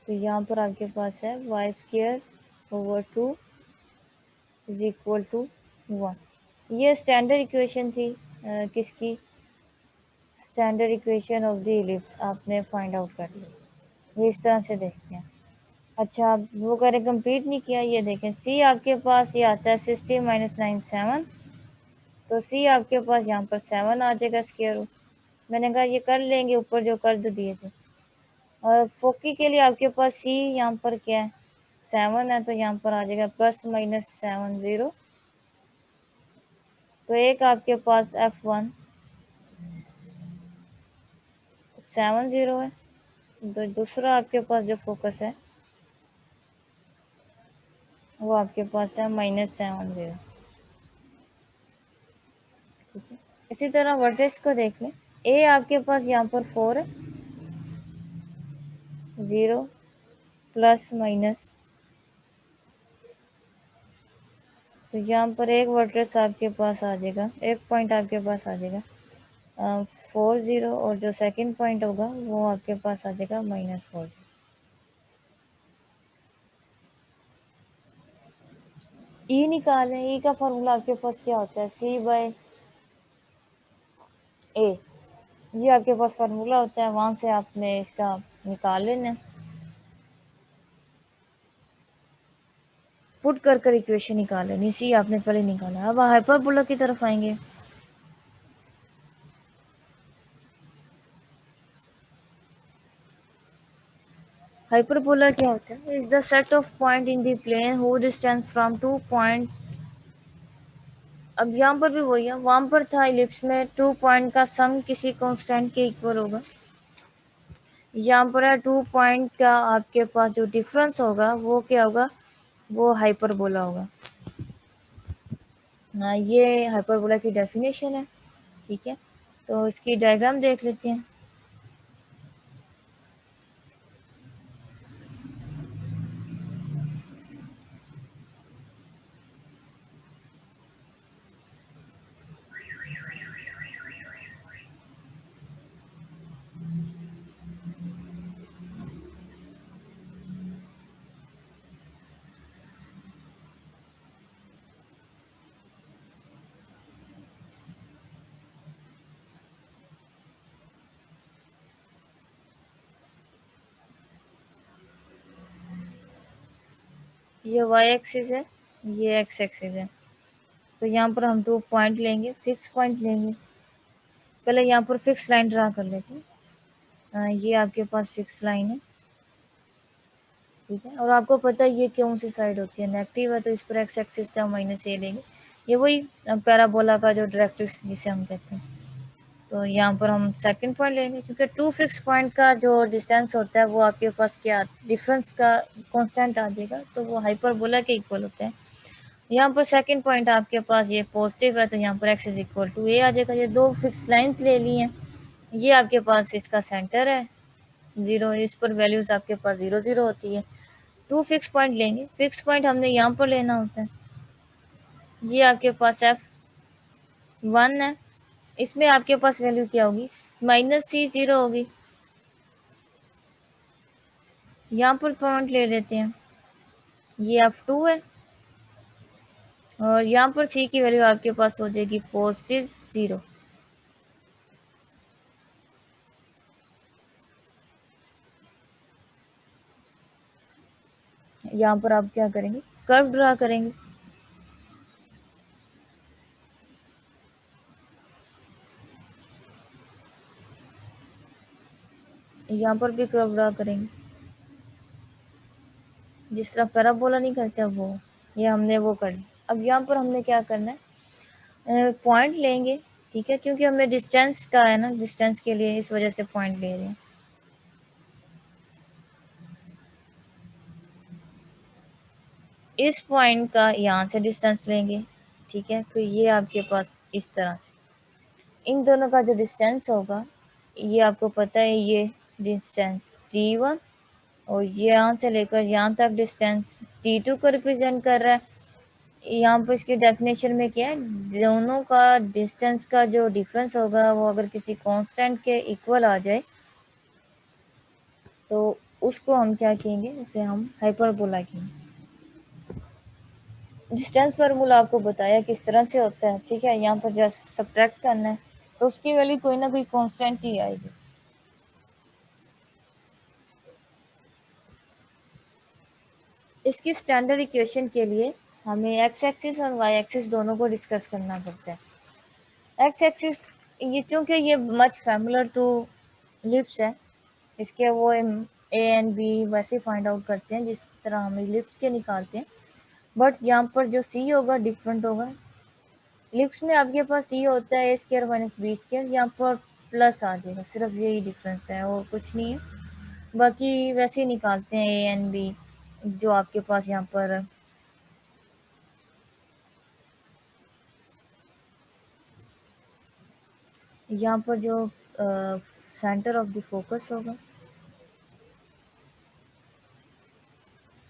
तो यहाँ पर आपके पास है y square over two is equal to one. ये स्टैंडर्ड इक्वेशन थी किसकी? Standard equation of the ellipse आपने फाइंड आउट कर ली। ये इस तरह से देखते हैं। अच्छा, आप वो करें, कंप्लीट नहीं किया। ये देखें, सी आपके पास ये आता है 60 माइनस 9 7। तो सी आपके पास यहाँ पर 7 आ जाएगा स्क्वायर रूट। मैंने कहा ये कर लेंगे ऊपर जो कर दो दिए थे। और फोकी के लिए आपके पास सी यहाँ पर क्या है? 7 है तो यहाँ पर आ जाएगा +-7 0। तो एक आपके पास F1 7 0 है, तो दूसरा आपके पास जो फोकस है वो आपके पास है -7 0। ठीक है, इसी तरह वर्टेक्स को देख लें। ए आपके पास यहाँ पर 4 है, 0 प्लस माइनस, तो यहाँ पर एक वर्टेक्स आपके पास आ जाएगा, एक पॉइंट आपके पास आ जाएगा 4 0, और जो सेकंड पॉइंट होगा वो आपके पास आ जाएगा -4। ई निकालें। ई का फॉर्मूला आपके पास क्या होता है, C/A। ये आपके पास फार्मूला होता है, वहां से आपने इसका निकाल लेना है। पुट कर इक्वेशन निकाल लेनी। सी आपने पहले निकाला। अब हाइपरबोला की तरफ आएंगे। हाइपरबोला क्या होता है, is the set of point in the plane who distance from 2 point. अब यहाँ पर भी वही है, वहां पर था इलिप्स में 2 पॉइंट का सम किसी कांस्टेंट के इक्वल होगा। यहाँ पर है 2 पॉइंट का आपके पास जो डिफरेंस होगा वो क्या होगा, वो हाइपरबोला होगा। ये हाइपरबोला की डेफिनेशन है। ठीक है, तो इसकी डायग्राम देख लेते हैं। ये वाई एक्सिस है, ये एक्स एक्सिस है। तो यहाँ पर हम 2 पॉइंट लेंगे, फिक्स पॉइंट लेंगे। पहले यहाँ पर फिक्स लाइन ड्रा कर लेते हैं। ये आपके पास फिक्स लाइन है। ठीक है, और आपको पता है ये कौन सी साइड होती है, नेगेटिव है, तो इस पर एक्स एक्सिस का -a लेंगे। ये वही पैराबोला का जो डायरेक्ट्रिक्स जिसे हम कहते हैं। तो यहाँ पर हम सेकंड पॉइंट लेंगे, क्योंकि 2 फिक्स पॉइंट का जो डिस्टेंस होता है वो आपके पास क्या डिफरेंस का कांस्टेंट आ जाएगा, तो वो हाइपरबोला के इक्वल होते हैं। यहाँ पर सेकंड पॉइंट आपके पास ये पॉजिटिव है, तो यहाँ पर x = a आ जाएगा। ये 2 फिक्स लाइंस ले ली हैं। ये आपके पास इसका सेंटर है 0, इस पर वैल्यूज आपके पास 0 0 होती है। 2 फिक्स पॉइंट लेंगे, फिक्स पॉइंट हमने यहाँ पर लेना होता है। ये आपके पास F1 है, इसमें आपके पास वैल्यू क्या होगी, -c0 होगी। यहाँ पर पॉइंट ले लेते हैं, ये F2 है, और यहाँ पर c की वैल्यू आपके पास हो जाएगी +0। यहाँ पर आप क्या करेंगे, कर्व ड्रा करेंगे। यहाँ पर भी कर्व ड्रा करेंगे, जिस तरह पैराबोला नहीं करते वो, ये हमने वो कर लिया। अब यहाँ पर हमने क्या करना है, पॉइंट लेंगे। ठीक है, क्योंकि हमें डिस्टेंस का है ना, डिस्टेंस के लिए इस वजह से पॉइंट ले रहे हैं। इस पॉइंट का यहाँ से डिस्टेंस लेंगे। ठीक है, तो ये आपके पास इस तरह से इन दोनों का जो डिस्टेंस होगा, ये आपको पता है, ये डिस्टेंस t1, और ये यहाँ से लेकर यहाँ तक डिस्टेंस t2 को रिप्रेजेंट कर रहा है। यहाँ पर इसकी डेफिनेशन में क्या है, दोनों का डिस्टेंस का जो डिफरेंस होगा वो अगर किसी कांस्टेंट के इक्वल आ जाए तो उसको हम क्या कहेंगे, उसे हम हाइपरबोला कहेंगे। डिस्टेंस फार्मूला आपको बताया किस तरह से होता है। ठीक है, यहाँ पर जस्ट सब्ट्रैक्ट करना है, तो उसकी वैल्यू कोई ना कोई कांस्टेंट ही आएगी। इसकी स्टैंडर्ड इक्वेशन के लिए हमें एक्स एक्सिस और वाई एक्सिस दोनों को डिस्कस करना पड़ता है। एक्स एक्सिस, ये क्योंकि ये मच फैमिलर टू लिप्स है, इसके वो ए एंड बी वैसे फाइंड आउट करते हैं जिस तरह हम इलिप्स के निकालते हैं, बट यहाँ पर जो सी होगा डिफरेंट होगा। इलिप्स में आपके पास सी होता है ए स्क्वायर माइनस बी स्क्वायर, यहाँ पर प्लस आ जाएगा, सिर्फ यही डिफरेंस है और कुछ नहीं है। बाकी वैसे ही निकालते हैं ए एंड बी जो आपके पास यहाँ पर जो सेंटर ऑफ द फोकस होगा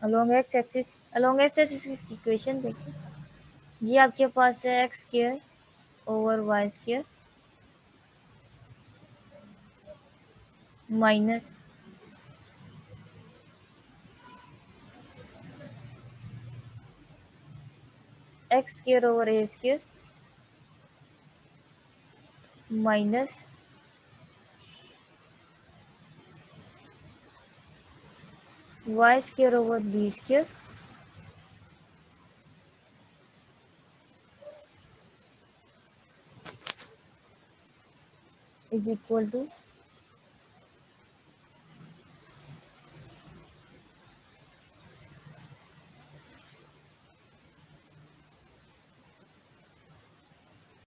अलोंग एक्स एक्सिस की इक्वेशन देखिए, ये आपके पास है x square over Y square minus x square over A square minus Y square over B square is equal to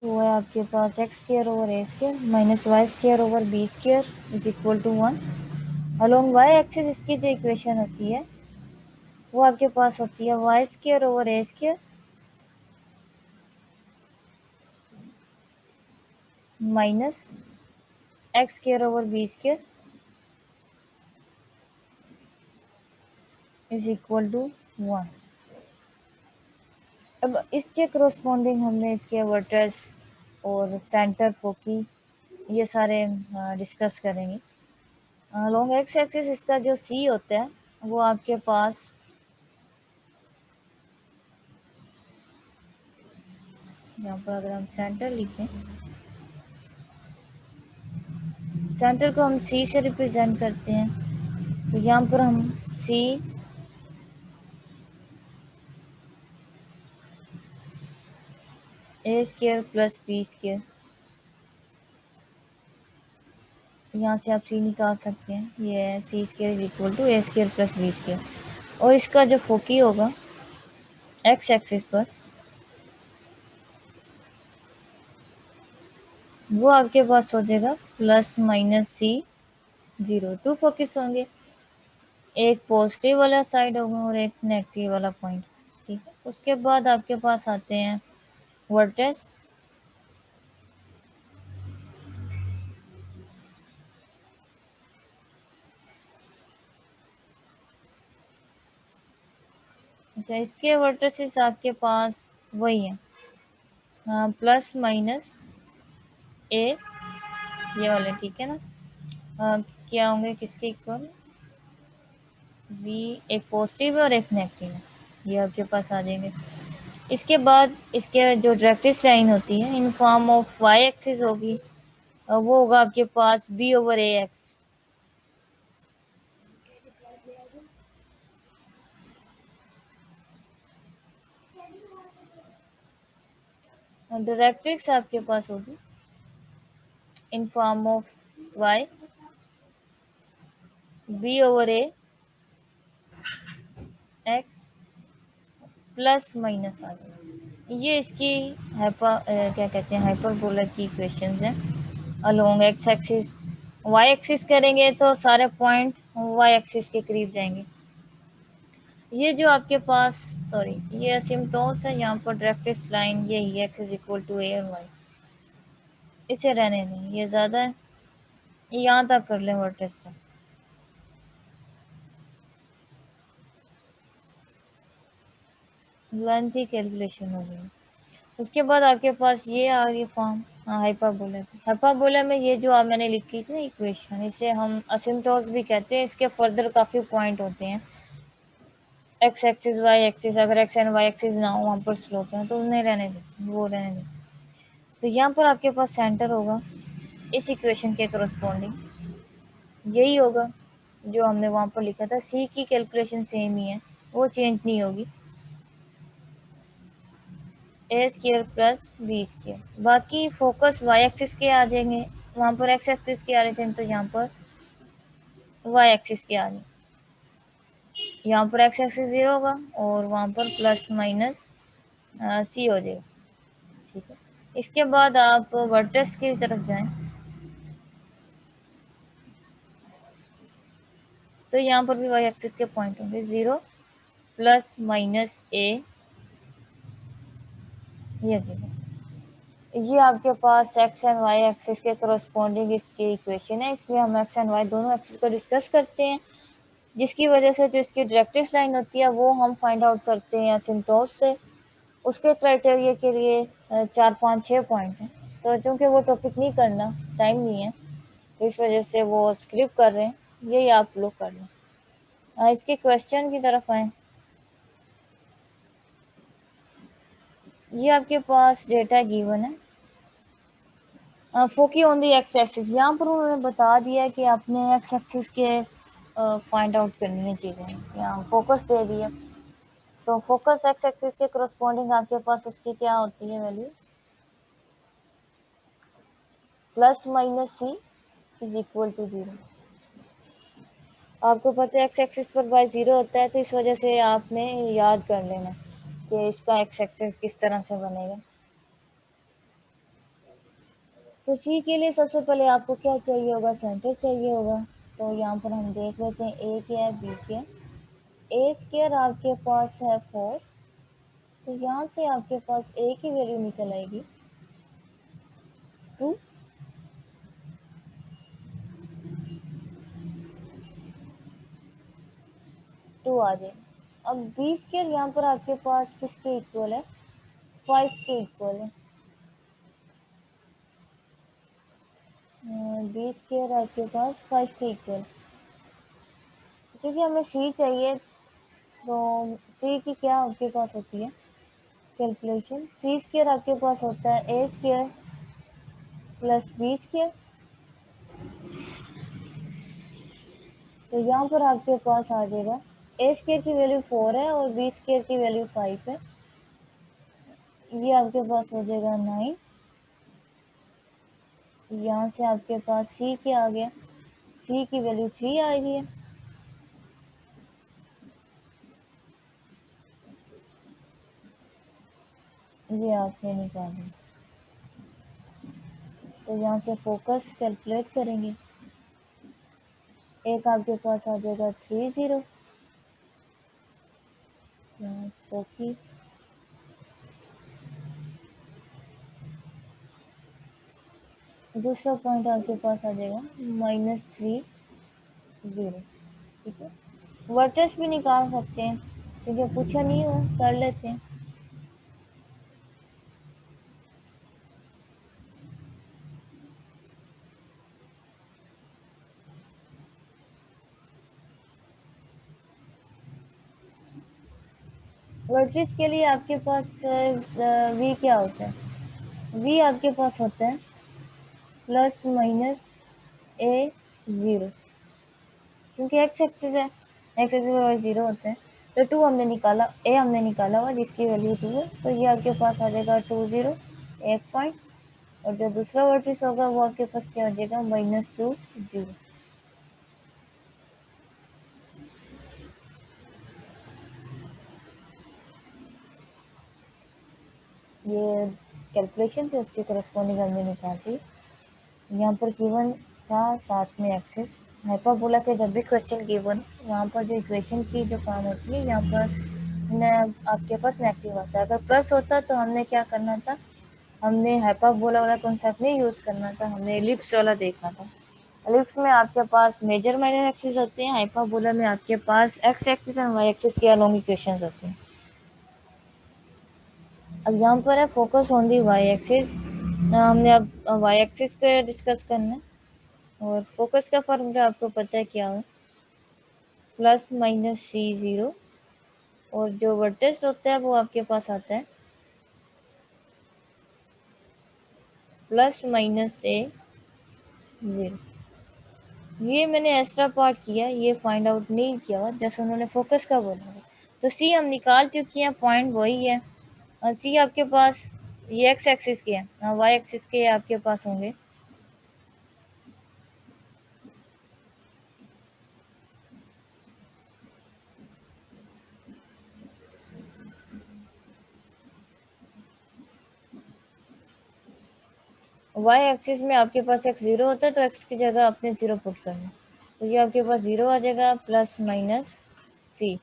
वो है आपके पास x square over A square minus Y square over B square is equal to 1। Along Y axis इसकी जो equation होती है वो आपके पास होती है y square over A square minus x square over B square is equal to 1। अब इसके करस्पॉन्डिंग हमने इसके वर्टेक्स और सेंटर फोकी ये सारे डिस्कस करेंगे। लॉन्ग एक्स एक्सिस इसका जो सी होता है वो आपके पास यहाँ पर अगर हम सेंटर लिखें, सेंटर को हम सी से रिप्रेजेंट करते हैं, तो यहाँ पर हम C A square plus B square, यहाँ से आप सी निकाल सकते हैं, ये C square is equal to A square plus B square. और इसका जो फोकी होगा एक्स एक्सिस पर वो आपके पास हो जाएगा plus minus c 0। Two focus होंगे, एक पॉजिटिव वाला साइड होगा और एक नेगेटिव वाला पॉइंट, ठीक है। उसके बाद आपके पास आते हैं वर्टेक्स, अच्छा इसके वर्टेक्स आपके पास वही है प्लस माइनस ए ये वाले, ठीक है ना। क्या होंगे किसके इक्वल, वी एक पॉजिटिव है और एक नेगेटिव है, ये आपके पास आ जाएंगे। इसके बाद इसके जो डायरेक्ट्रिक्स लाइन होती है in form of Y axis होगी, वो होगा आपके पास बी ओवर ए एक्स। डायरेक्ट्रिक्स आपके पास होगी in form of Y B over A X plus minus आ जाएगा। ये इसकी क्या कहते हैं हाइपरबोला की इक्वेशंस हैं। Along x axis y axis करेंगे तो सारे पॉइंट वाई एक्सिस के करीब जाएंगे। ये जो आपके पास सॉरी ये असिम्प्टोट्स है, यहाँ पर डायरेक्ट्रिक्स लाइन यही है एक्स इज इक्वल टू ए और वाई, इसे रहने दें, ये ज़्यादा है, यहाँ तक कर लें वर्टेक्स तक। लेंथ की कैलकुलेशन हो गई। उसके बाद आपके पास ये आ गई फॉर्म हाइपरबोला। हाइपरबोला में ये जो आप मैंने लिखी थी ना इक्वेशन, इसे हम असिम्प्टोट्स भी कहते हैं। इसके फर्दर काफ़ी पॉइंट होते हैं, एक्स एक्सिस वाई एक्सिस, अगर एक्स एंड वाई एक्सिस ना हो वहाँ पर स्लोप है तो उन्हें रहने दें, वो रहने दें। तो यहाँ पर आपके पास सेंटर होगा इस इक्वेशन के करस्पॉन्डिंग यही होगा जो हमने वहाँ पर लिखा था। सी की कैलकुलेशन सेम ही है, वो चेंज नहीं होगी, ए स्क्वायर प्लस बी स्क्वायर। बाकी फोकस वाई एक्सिस के आ जाएंगे, वहाँ पर एक्स एक्सिस के आ रहे थे तो यहाँ पर वाई एक्सिस के आगे। यहाँ पर एक्स एक्सिस 0 होगा और वहाँ पर प्लस माइनस सी हो जाएगा। ठीक है, इसके बाद आप वर्टेक्स की तरफ जाएं तो यहाँ पर भी वाई एक्सिस के पॉइंट होंगे 0 प्लस माइनस ए, ये देखिए, ये आपके पास एक्स एंड वाई एक्सिस के करस्पॉन्डिंग इसकी इक्वेशन है। इसमें हम एक्स एंड वाई दोनों एक्सिस को डिस्कस करते हैं, जिसकी वजह से जो इसकी डायरेक्ट्रिक्स लाइन होती है वो हम फाइंड आउट करते हैं एसिम्प्टोट से। उसके क्राइटेरिया के लिए 4 5 6 पॉइंट हैं, तो चूँकि वो टॉपिक नहीं करना, टाइम नहीं है, तो इस वजह से वो स्क्रिप कर रहे हैं, यही आप लोग कर लें। इसके क्वेश्चन की तरफ आए। ये आपके पास डेटा गिवन है, foci on the x axis. यहाँ पर उन्होंने बता दिया कि आपने एक्स एक्सिस के फाइंड आउट करनी है चीज़ें, यहाँ फोकस दे दिया। तो फोकस एक्स एक्सिस के करस्पॉन्डिंग आपके पास उसकी क्या होती है value, plus minus c is equal to 0। आपको पता है एक्स एक्सिस पर बाय 0 होता है, तो इस वजह से आपने याद कर लेना कि इसका एक्स एक्सिस किस तरह से बनेगा। तो सी के लिए सबसे पहले आपको क्या चाहिए होगा, सेंटर चाहिए होगा। तो यहाँ पर हम देख लेते हैं ए क्या है, बी क्या है। ए स्क्वायर आपके पास है 4, तो यहाँ से आपके पास ए की वैल्यू निकल आएगी 2। 2 आ जाएगा। अब बी स्क्वायर यहाँ पर आपके पास किसके इक्वल है, 5 के इक्वल है। बी स्क्वायर आपके पास 5 के इक्वल, क्योंकि हमें सी चाहिए। तो सी की क्या आपके पास होती है कैलकुलेशन, सी स्क्वायर आपके पास होता है ए स्क्वायर प्लस बी स्क्वायर। तो यहाँ पर आपके पास आ जाएगा ए स्क्वायर की वैल्यू 4 है और बी स्क्वायर की वैल्यू 5 है, ये आपके पास हो जाएगा 9। यहाँ से आपके पास सी क्या आ गया, सी की वैल्यू 3 आ गई है। ये आपने निकाली। तो यहाँ से फोकस कैलकुलेट करेंगे, एक आपके पास आ जाएगा 30, फोकी दूसरा पॉइंट आपके पास आ जाएगा -3 0। ठीक है, वर्टेक्स भी निकाल सकते हैं, क्योंकि पूछा नहीं हो, कर लेते हैं। वर्टेक्स के लिए आपके पास वी क्या होता है, वी आपके पास होता है प्लस माइनस ए 0, क्योंकि एक्स एक्सिस है, एक्स एक्सिस पर 0 होते हैं। तो 2 हमने निकाला, ए हमने निकाला हुआ जिसकी वैल्यू 2 है, तो ये आपके पास आ जाएगा 2 0 एक पॉइंट। और जो दूसरा वर्टिस होगा वो आपके पास क्या हो जाएगा, -2 0। ये कैलकुलेशन से उसके करस्पॉन्डिंग हमने निकाल दी। यहाँ पर गिवन था साथ में एक्सिस, हाइपरबोला के जब भी क्वेश्चन गिवन, यहाँ पर जो इक्वेशन की जो काम होती है, यहाँ पर आपके पास नेगेटिव आता है। अगर प्लस होता तो हमने क्या करना था, हमने हाइपरबोला वाला कॉन्सेप्ट नहीं यूज़ करना था, हमने एलिप्स वाला देखना था। एलिप्स में आपके पास मेजर माइनर एक्सिस होते हैं, हाइपरबोला में आपके पास X axis and Y axis के अलोंग इक्वेशंस होते हैं। अब यहाँ पर है focus on the Y axis, हमने अब वाई एक्सिस पे डिस्कस करना है। और फोकस का फॉर्मूला आपको पता है क्या है, प्लस माइनस सी 0, और जो वर्टेक्स होता है वो आपके पास आता है प्लस माइनस ए 0। ये मैंने एक्स्ट्रा पार्ट किया, ये फाइंड आउट नहीं किया हुआ जैसे उन्होंने फोकस का बोला। तो सी हम निकाल चुकी हैं, पॉइंट वही है। और सी आपके पास ये एक्स एक्सिस के हैं, वाई एक्सिस के आपके पास होंगे वाई एक्सिस में आपके पास x 0 होता है तो x की जगह आपने 0 पुट करना, तो ये आपके पास 0 आ जाएगा प्लस माइनस c।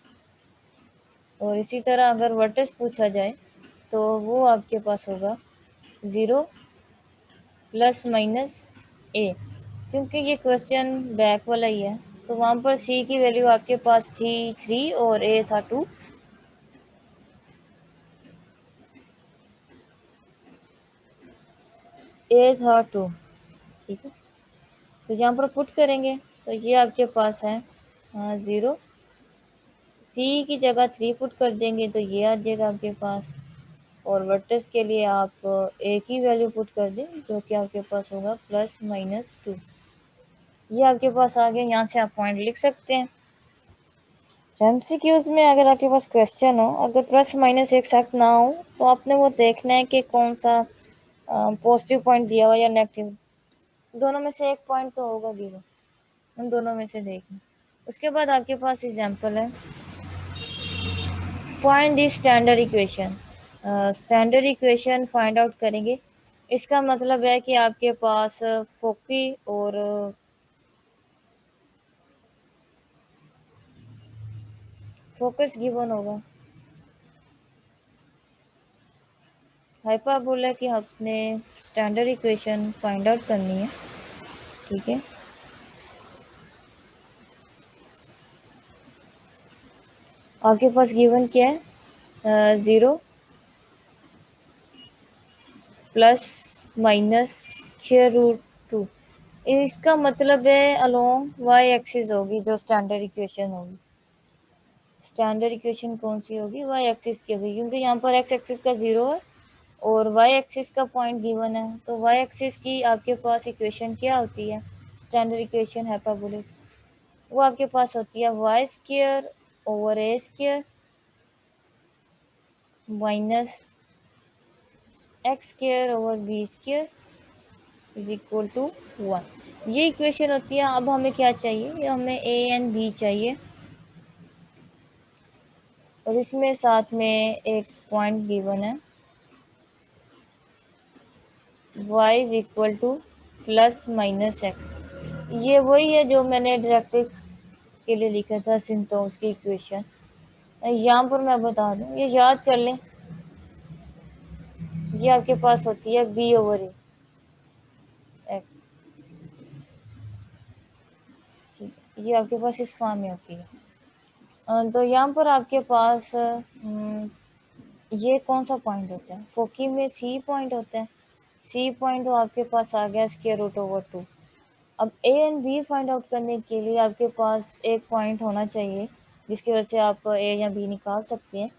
और इसी तरह अगर वर्टेक्स पूछा जाए तो वो आपके पास होगा 0 प्लस माइनस ए, क्योंकि ये क्वेश्चन बैक वाला ही है तो वहाँ पर c की वैल्यू आपके पास थी 3 और a था 2। ए था 2, ठीक है। तो यहाँ पर पुट करेंगे तो ये आपके पास है 0, सी की जगह 3 पुट कर देंगे तो ये आ जाएगा आपके पास। और वर्टेक्स के लिए आप ए की वैल्यू पुट कर दें जो कि आपके पास होगा प्लस माइनस 2। ये आपके पास आ गया, यहाँ से आप पॉइंट लिख सकते हैं। एमसीक्यूज में अगर आपके पास क्वेश्चन हो, अगर प्लस माइनस एक साथ ना हो तो आपने वो देखना है कि कौन सा पॉजिटिव पॉइंट दिया हुआ या नेगेटिव, दोनों में से एक पॉइंट तो होगा गिवन, उन दोनों में से देखना। उसके बाद आपके पास एग्जाम्पल है, find the standard equation. Standard equation find out करेंगे, इसका मतलब है कि आपके पास फोकी और फोकस गिवन होगा। हाइपरबोला की आपने स्टैंडर्ड इक्वेशन फाइंड आउट करनी है, ठीक है। आपके पास गिवन क्या है, 0 प्लस माइनस स्क्वायर रूट 2। इसका मतलब है अलोंग वाई एक्सिस होगी जो स्टैंडर्ड इक्वेशन होगी। स्टैंडर्ड इक्वेशन कौन सी होगी, वाई एक्सिस की होगी, क्योंकि यहाँ पर एक्स एक्सिस का 0 है और वाई एक्सिस का पॉइंट गिवन है। तो वाई एक्सिस की आपके पास इक्वेशन क्या होती है, स्टैंडर्ड इक्वेशन हाइपरबोलिक, वो आपके पास होती है y square over A square minus x square over B square is equal to 1। ये इक्वेशन होती है। अब हमें क्या चाहिए, हमें ए एंड बी चाहिए और इसमें साथ में एक पॉइंट गिवन है y is equal to plus minus x. ये वही है जो मैंने डायरेक्ट्रिक्स के लिए लिखा था, सिम्टोम्स की इक्वेशन। यहाँ पर मैं बता दूँ, ये याद कर लें, ये आपके पास होती है b ओवर ए एक्स, ये आपके पास इस फॉर्म में होती है। तो यहाँ पर आपके पास ये कौन सा पॉइंट होता है, फोकी में सी पॉइंट होता है। सी पॉइंट तो आपके पास आ गया स्क्वायर रूट ओवर 2। अब a and b find out करने के लिए आपके पास एक पॉइंट होना चाहिए जिसकी वजह से आप ए या बी निकाल सकते हैं।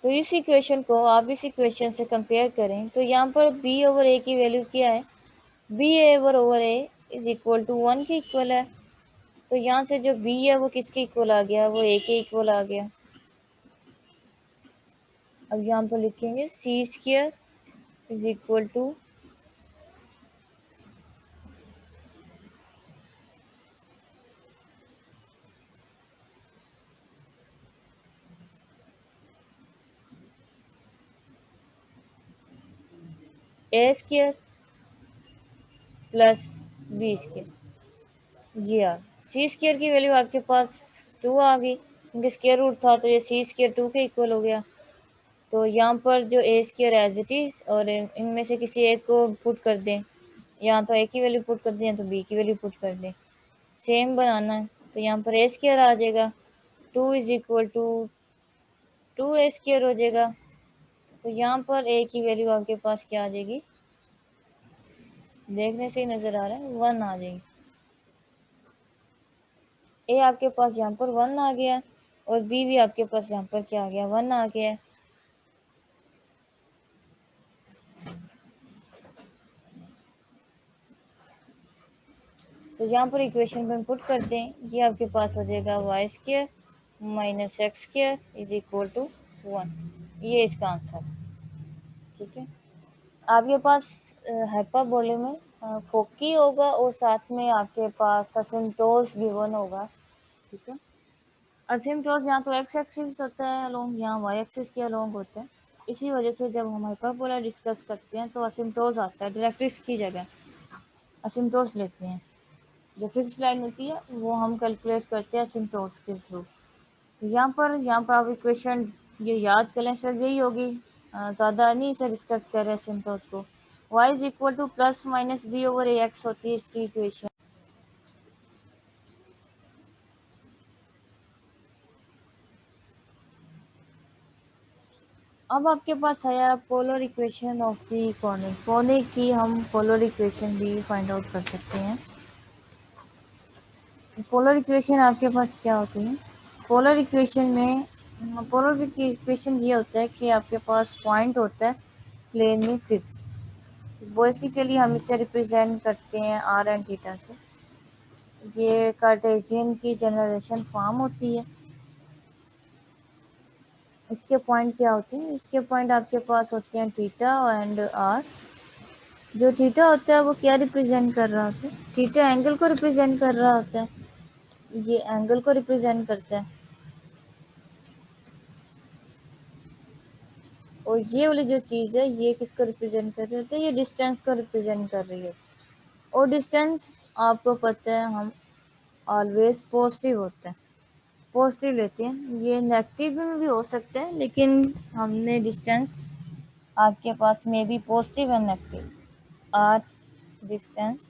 तो इस इक्वेशन को आप इस इक्वेशन से कंपेयर करें तो यहाँ पर बी ओवर ए की वैल्यू क्या है, b over a is equal to 1 के इक्वल है। तो यहाँ से जो बी है वो किसके इक्वल आ गया, वो ए के इक्वल आ गया। अब यहाँ पर लिखेंगे C square is equal to A square plus B square. ये आ सी स्क्वायर की वैल्यू आपके पास 2 आ गई, क्योंकि स्क्वायर रूट था तो ये सी स्क्वायर 2 के इक्वल हो गया। तो यहाँ पर जो ए स्क्वायर एज इट इज और इनमें से किसी एक को पुट कर दें, यहाँ तो ए की वैल्यू पुट कर दें तो बी की वैल्यू पुट कर दें, सेम बनाना है। तो यहाँ पर ए स्क्वायर आ जाएगा 2 is equal to 2 a square हो जाएगा। तो यहाँ पर ए की वैल्यू आपके पास क्या आ जाएगी, देखने से ही नजर आ रहा है 1 आ जाएगी। ए आपके पास यहाँ पर 1 आ गया और बी भी आपके पास यहाँ पर क्या आ गया, 1 आ गया। तो यहाँ पर इक्वेशन में पुट करते हैं, ये आपके पास हो जाएगा y square minus x square is equal to 1। ये इसका आंसर, ठीक है। आपके पास हाइपरबोले में फोकी होगा और साथ में आपके पास असिम्प्टोस गिवन होगा, ठीक है। असिम्प्टोस यहाँ तो एक्स एक्सिस होता है अलोंग, यहाँ वाई एक्सिस के अलोंग होता है। इसी वजह से जब हम हाइपरबोला डिस्कस करते हैं तो असिम्प्टोस आता है, डायरेक्ट्रिक्स की जगह असिम्प्टोस लेते हैं। जो फिक्स लाइन होती है वो हम कैलकुलेट करते हैं असिम्प्टोस के थ्रू। यहाँ पर आप इक्वेशन ये याद कर लें, सर यही होगी, ज़्यादा नहीं इसे डिस्कस कर रहे हैं सिम्टोस को। y is equal to plus minus b over A x होती है इसकी इक्वेशन। अब आपके पास है polar equation of the conic. Conic की हम पोलर इक्वेशन भी फाइंड आउट कर सकते हैं। पोलर इक्वेशन आपके पास क्या होती है? पोलर इक्वेशन में पोलर इक्वेशन ये होता है कि आपके पास पॉइंट होता है प्लेन में फिक्स। बेसिकली हम इसे रिप्रेजेंट करते हैं आर एंड थीटा से। ये कार्टेशियन की जनरेशन फॉर्म होती है। इसके पॉइंट क्या होते हैं? इसके पॉइंट आपके पास होते हैं थीटा एंड आर। जो थीटा होता है वो क्या रिप्रेजेंट कर रहा होता है? थीटा एंगल को रिप्रेजेंट कर रहा होता है, ये एंगल को रिप्रेजेंट करता है। और ये वाली जो चीज़ है ये किसको रिप्रेजेंट कर रही होती है? ये डिस्टेंस को रिप्रेजेंट कर रही है। और डिस्टेंस आपको पता है हम ऑलवेज पॉजिटिव होता है, पॉजिटिव लेते हैं। ये नेगेटिव में भी हो सकता है, लेकिन हमने डिस्टेंस आपके पास में भी positive and negative r distance,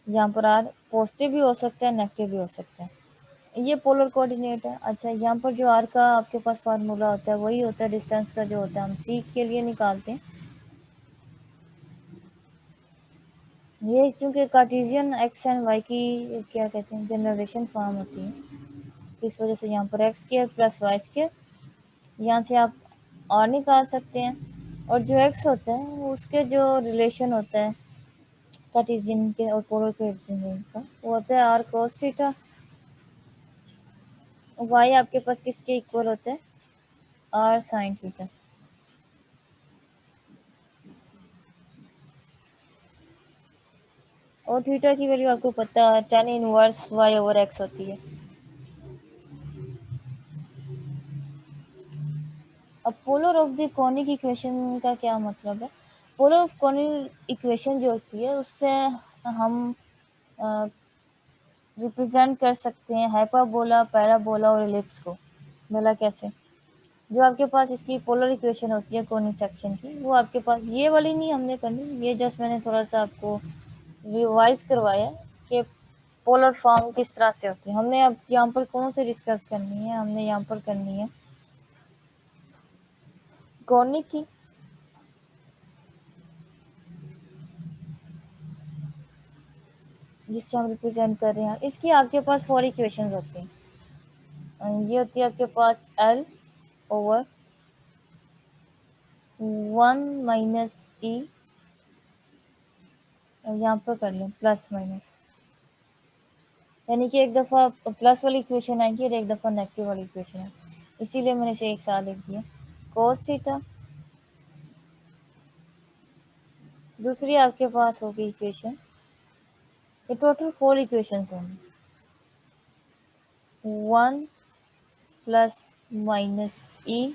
यहाँ पर आर पॉजिटिव भी हो सकता है नेगेटिव भी हो सकता है। ये पोलर कोऑर्डिनेट है। अच्छा, यहाँ पर जो आर का आपके पास फार्मूला होता है वही होता है डिस्टेंस का जो होता है हम सी के लिए निकालते हैं। ये क्योंकि कार्टेशियन एक्स एंड वाई की क्या कहते हैं जनरेशन फॉर्म होती है, इस वजह से यहाँ पर x square plus y square, यहाँ से आप आर निकाल सकते हैं। और जो एक्स होता है उसके जो रिलेशन होता है कार्टेशियन के और पोलर कोऑर्डिनेट का वो होता है आर कोस थीटा। वाई आपके पास किसके इक्वल होता है? R sine theta. और थीटा की वैल्यू आपको पता है tan inverse y over x होती है। अब polar of the conic equation का क्या मतलब है? पोलर ऑफ कॉनिक इक्वेशन जो होती है उससे हम रिप्रेजेंट कर सकते हैं हाइपरबोला, पैराबोला और एलिप्स को। बोला कैसे? जो आपके पास इसकी पोलर इक्वेशन होती है कॉनिक सेक्शन की, वो आपके पास ये वाली नहीं हमने करनी, ये जस्ट मैंने थोड़ा सा आपको रिवाइज करवाया कि पोलर फॉर्म किस तरह से होती है। हमने अब यहाँ पर कौन से डिस्कस करनी है? हमने यहाँ पर करनी है कॉनिक की। जिससे हम रिप्रेजेंट कर रहे हैं, इसकी आपके पास 4 इक्वेशंस होती हैं। ये होती है आपके पास L ओवर 1 माइनस ई, यहाँ पर कर लें प्लस माइनस, यानी कि एक दफ़ा प्लस वाली इक्वेशन आएगी और एक दफ़ा नेगेटिव वाली इक्वेशन आएगी, इसीलिए मैंने इसे एक साथ लिख दिया। कोस थीटा, दूसरी आपके पास होगी इक्वेशन, ये टोटल 4 इक्वेशंस होंगी। 1 प्लस माइनस ई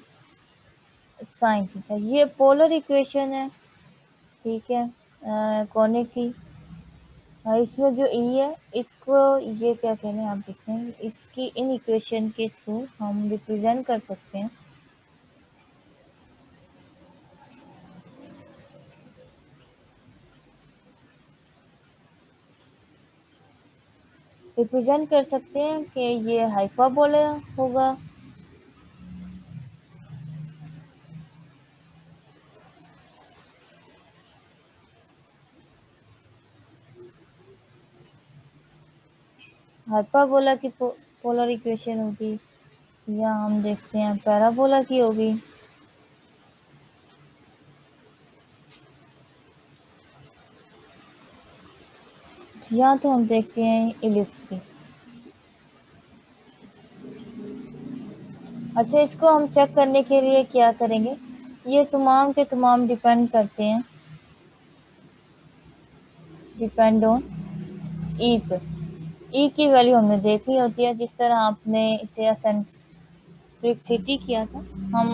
साइन थीटा, ये पोलर इक्वेशन है, ठीक है, कॉनिक की। इसमें जो ई है इसको ये क्या कहने हैं आप देखते हैं, इसकी इन इक्वेशन के थ्रू हम रिप्रेजेंट कर सकते हैं। रिप्रेजेंट कर सकते हैं कि ये हाइपरबोला होगा, हाइपरबोला की पोलर इक्वेशन होगी, या हम देखते हैं पैराबोला की होगी, या तो हम देखते हैं इलिप्स की। अच्छा, इसको हम चेक करने के लिए क्या करेंगे? ये तमाम के तमाम डिपेंड करते हैं, डिपेंड ऑन ई पे। ई की वैल्यू हमने देखनी होती है, जिस तरह आपने इसे असेंस रेसिप्रोसिटी किया था, हम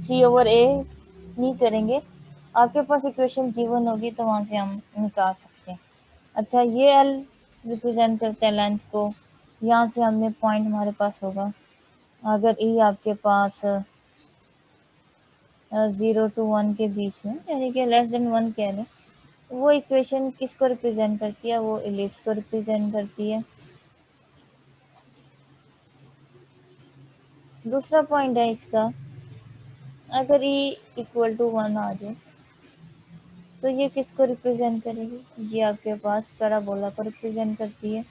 सी ओवर ए नहीं करेंगे। आपके पास इक्वेशन गिवन होगी तो वहाँ से हम निकाल सकते हैं। अच्छा, ये एल रिप्रेजेंट करता है लेंथ को, यहाँ से हमने पॉइंट हमारे पास होगा। अगर ई आपके पास 0 to 1 के बीच में, यानी कि लेस देन 1 कह लें, वो इक्वेशन किसको रिप्रेजेंट करती है? वो इलिप्स को रिप्रेजेंट करती है। दूसरा पॉइंट है इसका, अगर ई इक्वल टू 1 आ जाए तो ये किसको रिप्रेजेंट करेगी? ये आपके पास पैराबोला को रिप्रेजेंट करती है।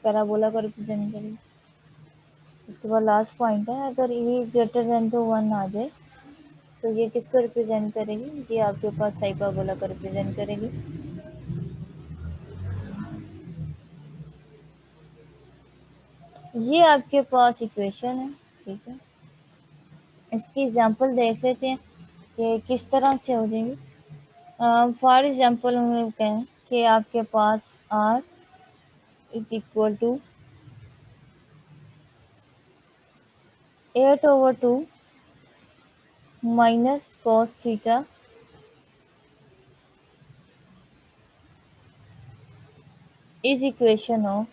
पैराबोला को रिप्रेजेंट करेगी। उसके बाद लास्ट पॉइंट है, अगर ई ग्रेटर देन टू 1 आ जाए तो ये किसको रिप्रेजेंट करेगी? ये आपके पास हाइपरबोला को रिप्रेजेंट करेगी। ये आपके पास इक्वेशन है, ठीक है। इसकी एग्जांपल देख लेते हैं कि किस तरह से हो जाएंगी। फॉर एग्जांपल हम लोग कहें कि आपके पास r is equal to 8/2 minus cos theta is equation of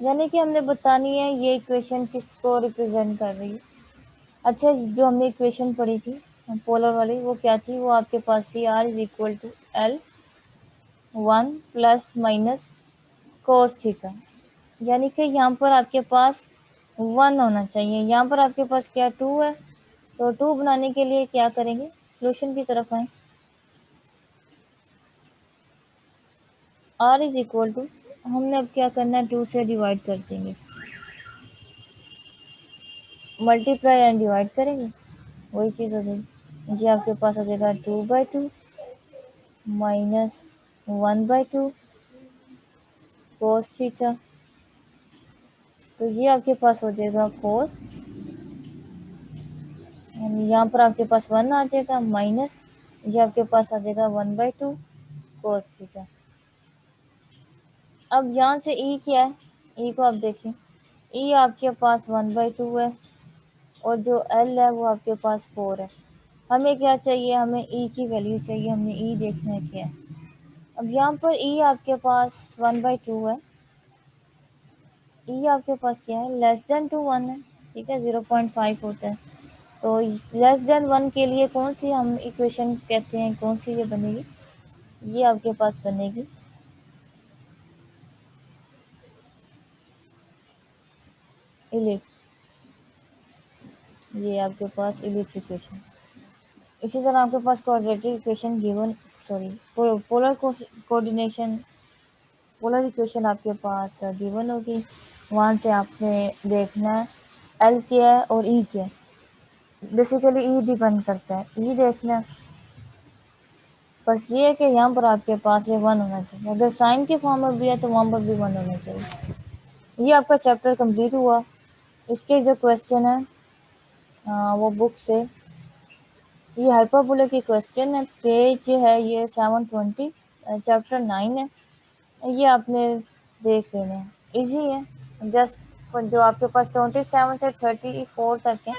यानी कि हमने बतानी है ये इक्वेशन किसको रिप्रेजेंट कर रही है। अच्छा, जो हमने इक्वेशन पढ़ी थी पोलर वाली, वो क्या थी? वो आपके पास थी r is equal to L 1 plus minus cos theta, यानी कि यहाँ पर आपके पास 1 होना चाहिए। यहाँ पर आपके पास क्या 2 है, तो 2 बनाने के लिए क्या करेंगे? सॉल्यूशन की तरफ आए। r इज इक्वल टू, हमने अब क्या करना है? 2 से डिवाइड कर देंगे, मल्टीप्लाई एंड डिवाइड करेंगे, वही चीज़ हो जाएगी। ये आपके पास हो जाएगा 2/2 माइनस 1/2 cos थीटा, तो ये आपके पास हो जाएगा 4। यहाँ पर आपके पास 1 आ जाएगा माइनस, ये आपके पास आ जाएगा 1/2 cos थीटा। अब यहाँ से ई क्या है? ई को आप देखें, ई आपके पास 1/2 है और जो एल है वो आपके पास 4 है। हमें क्या चाहिए? हमें ई की वैल्यू चाहिए, हमने ई देखना है क्या है। अब यहाँ पर ई आपके पास 1/2 है, ई आपके पास क्या है? लेस देन टू 1 है, ठीक है, 0.5 होता है। तो लेस देन 1 के लिए कौन सी हम इक्वेशन कहते हैं, कौन सी ये बनेगी? ये आपके पास बनेगी इलिप्स, ये आपके पास इलिप्स इक्वेशन। इसी तरह आपके पास quadratic equation given, sorry, polar coordination, polar equation आपके पास गिवन होगी। वहाँ से आपने देखना है एल क्या है और ई क्या है। बेसिकली ई डिपेंड करता है, ई देखना है। बस ये है कि यहाँ पर आपके पास ये 1 होना चाहिए, अगर साइन के फॉर्म में भी है तो वहाँ पर भी 1 होना चाहिए। ये आपका चैप्टर कंप्लीट हुआ। इसके जो क्वेश्चन है वो बुक से, ये हाइपरबोला की क्वेश्चन है, पेज है ये 720, चैप्टर 9 है। ये आपने देख लेना है, इजी है। जस्ट जो आपके पास 27 से 34 तक है,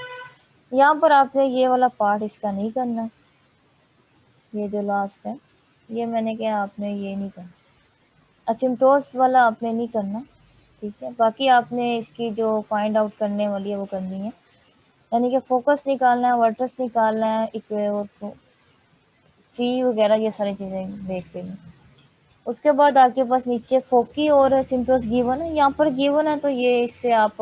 यहाँ पर आपने ये वाला पार्ट इसका नहीं करना। ये जो लास्ट है, ये मैंने क्या, आपने ये नहीं करना, असिम्टोस वाला आपने नहीं करना, ठीक है। बाकी आपने इसकी जो फाइंड आउट करने वाली है वो करनी है, यानी कि फोकस निकालना है, वर्टस निकालना है, सी वगैरह, ये सारी चीज़ें देख लेंगे। उसके बाद आपके पास नीचे फोकी और सिम्टोस गिवन है, यहाँ पर गिवन है तो ये इससे आप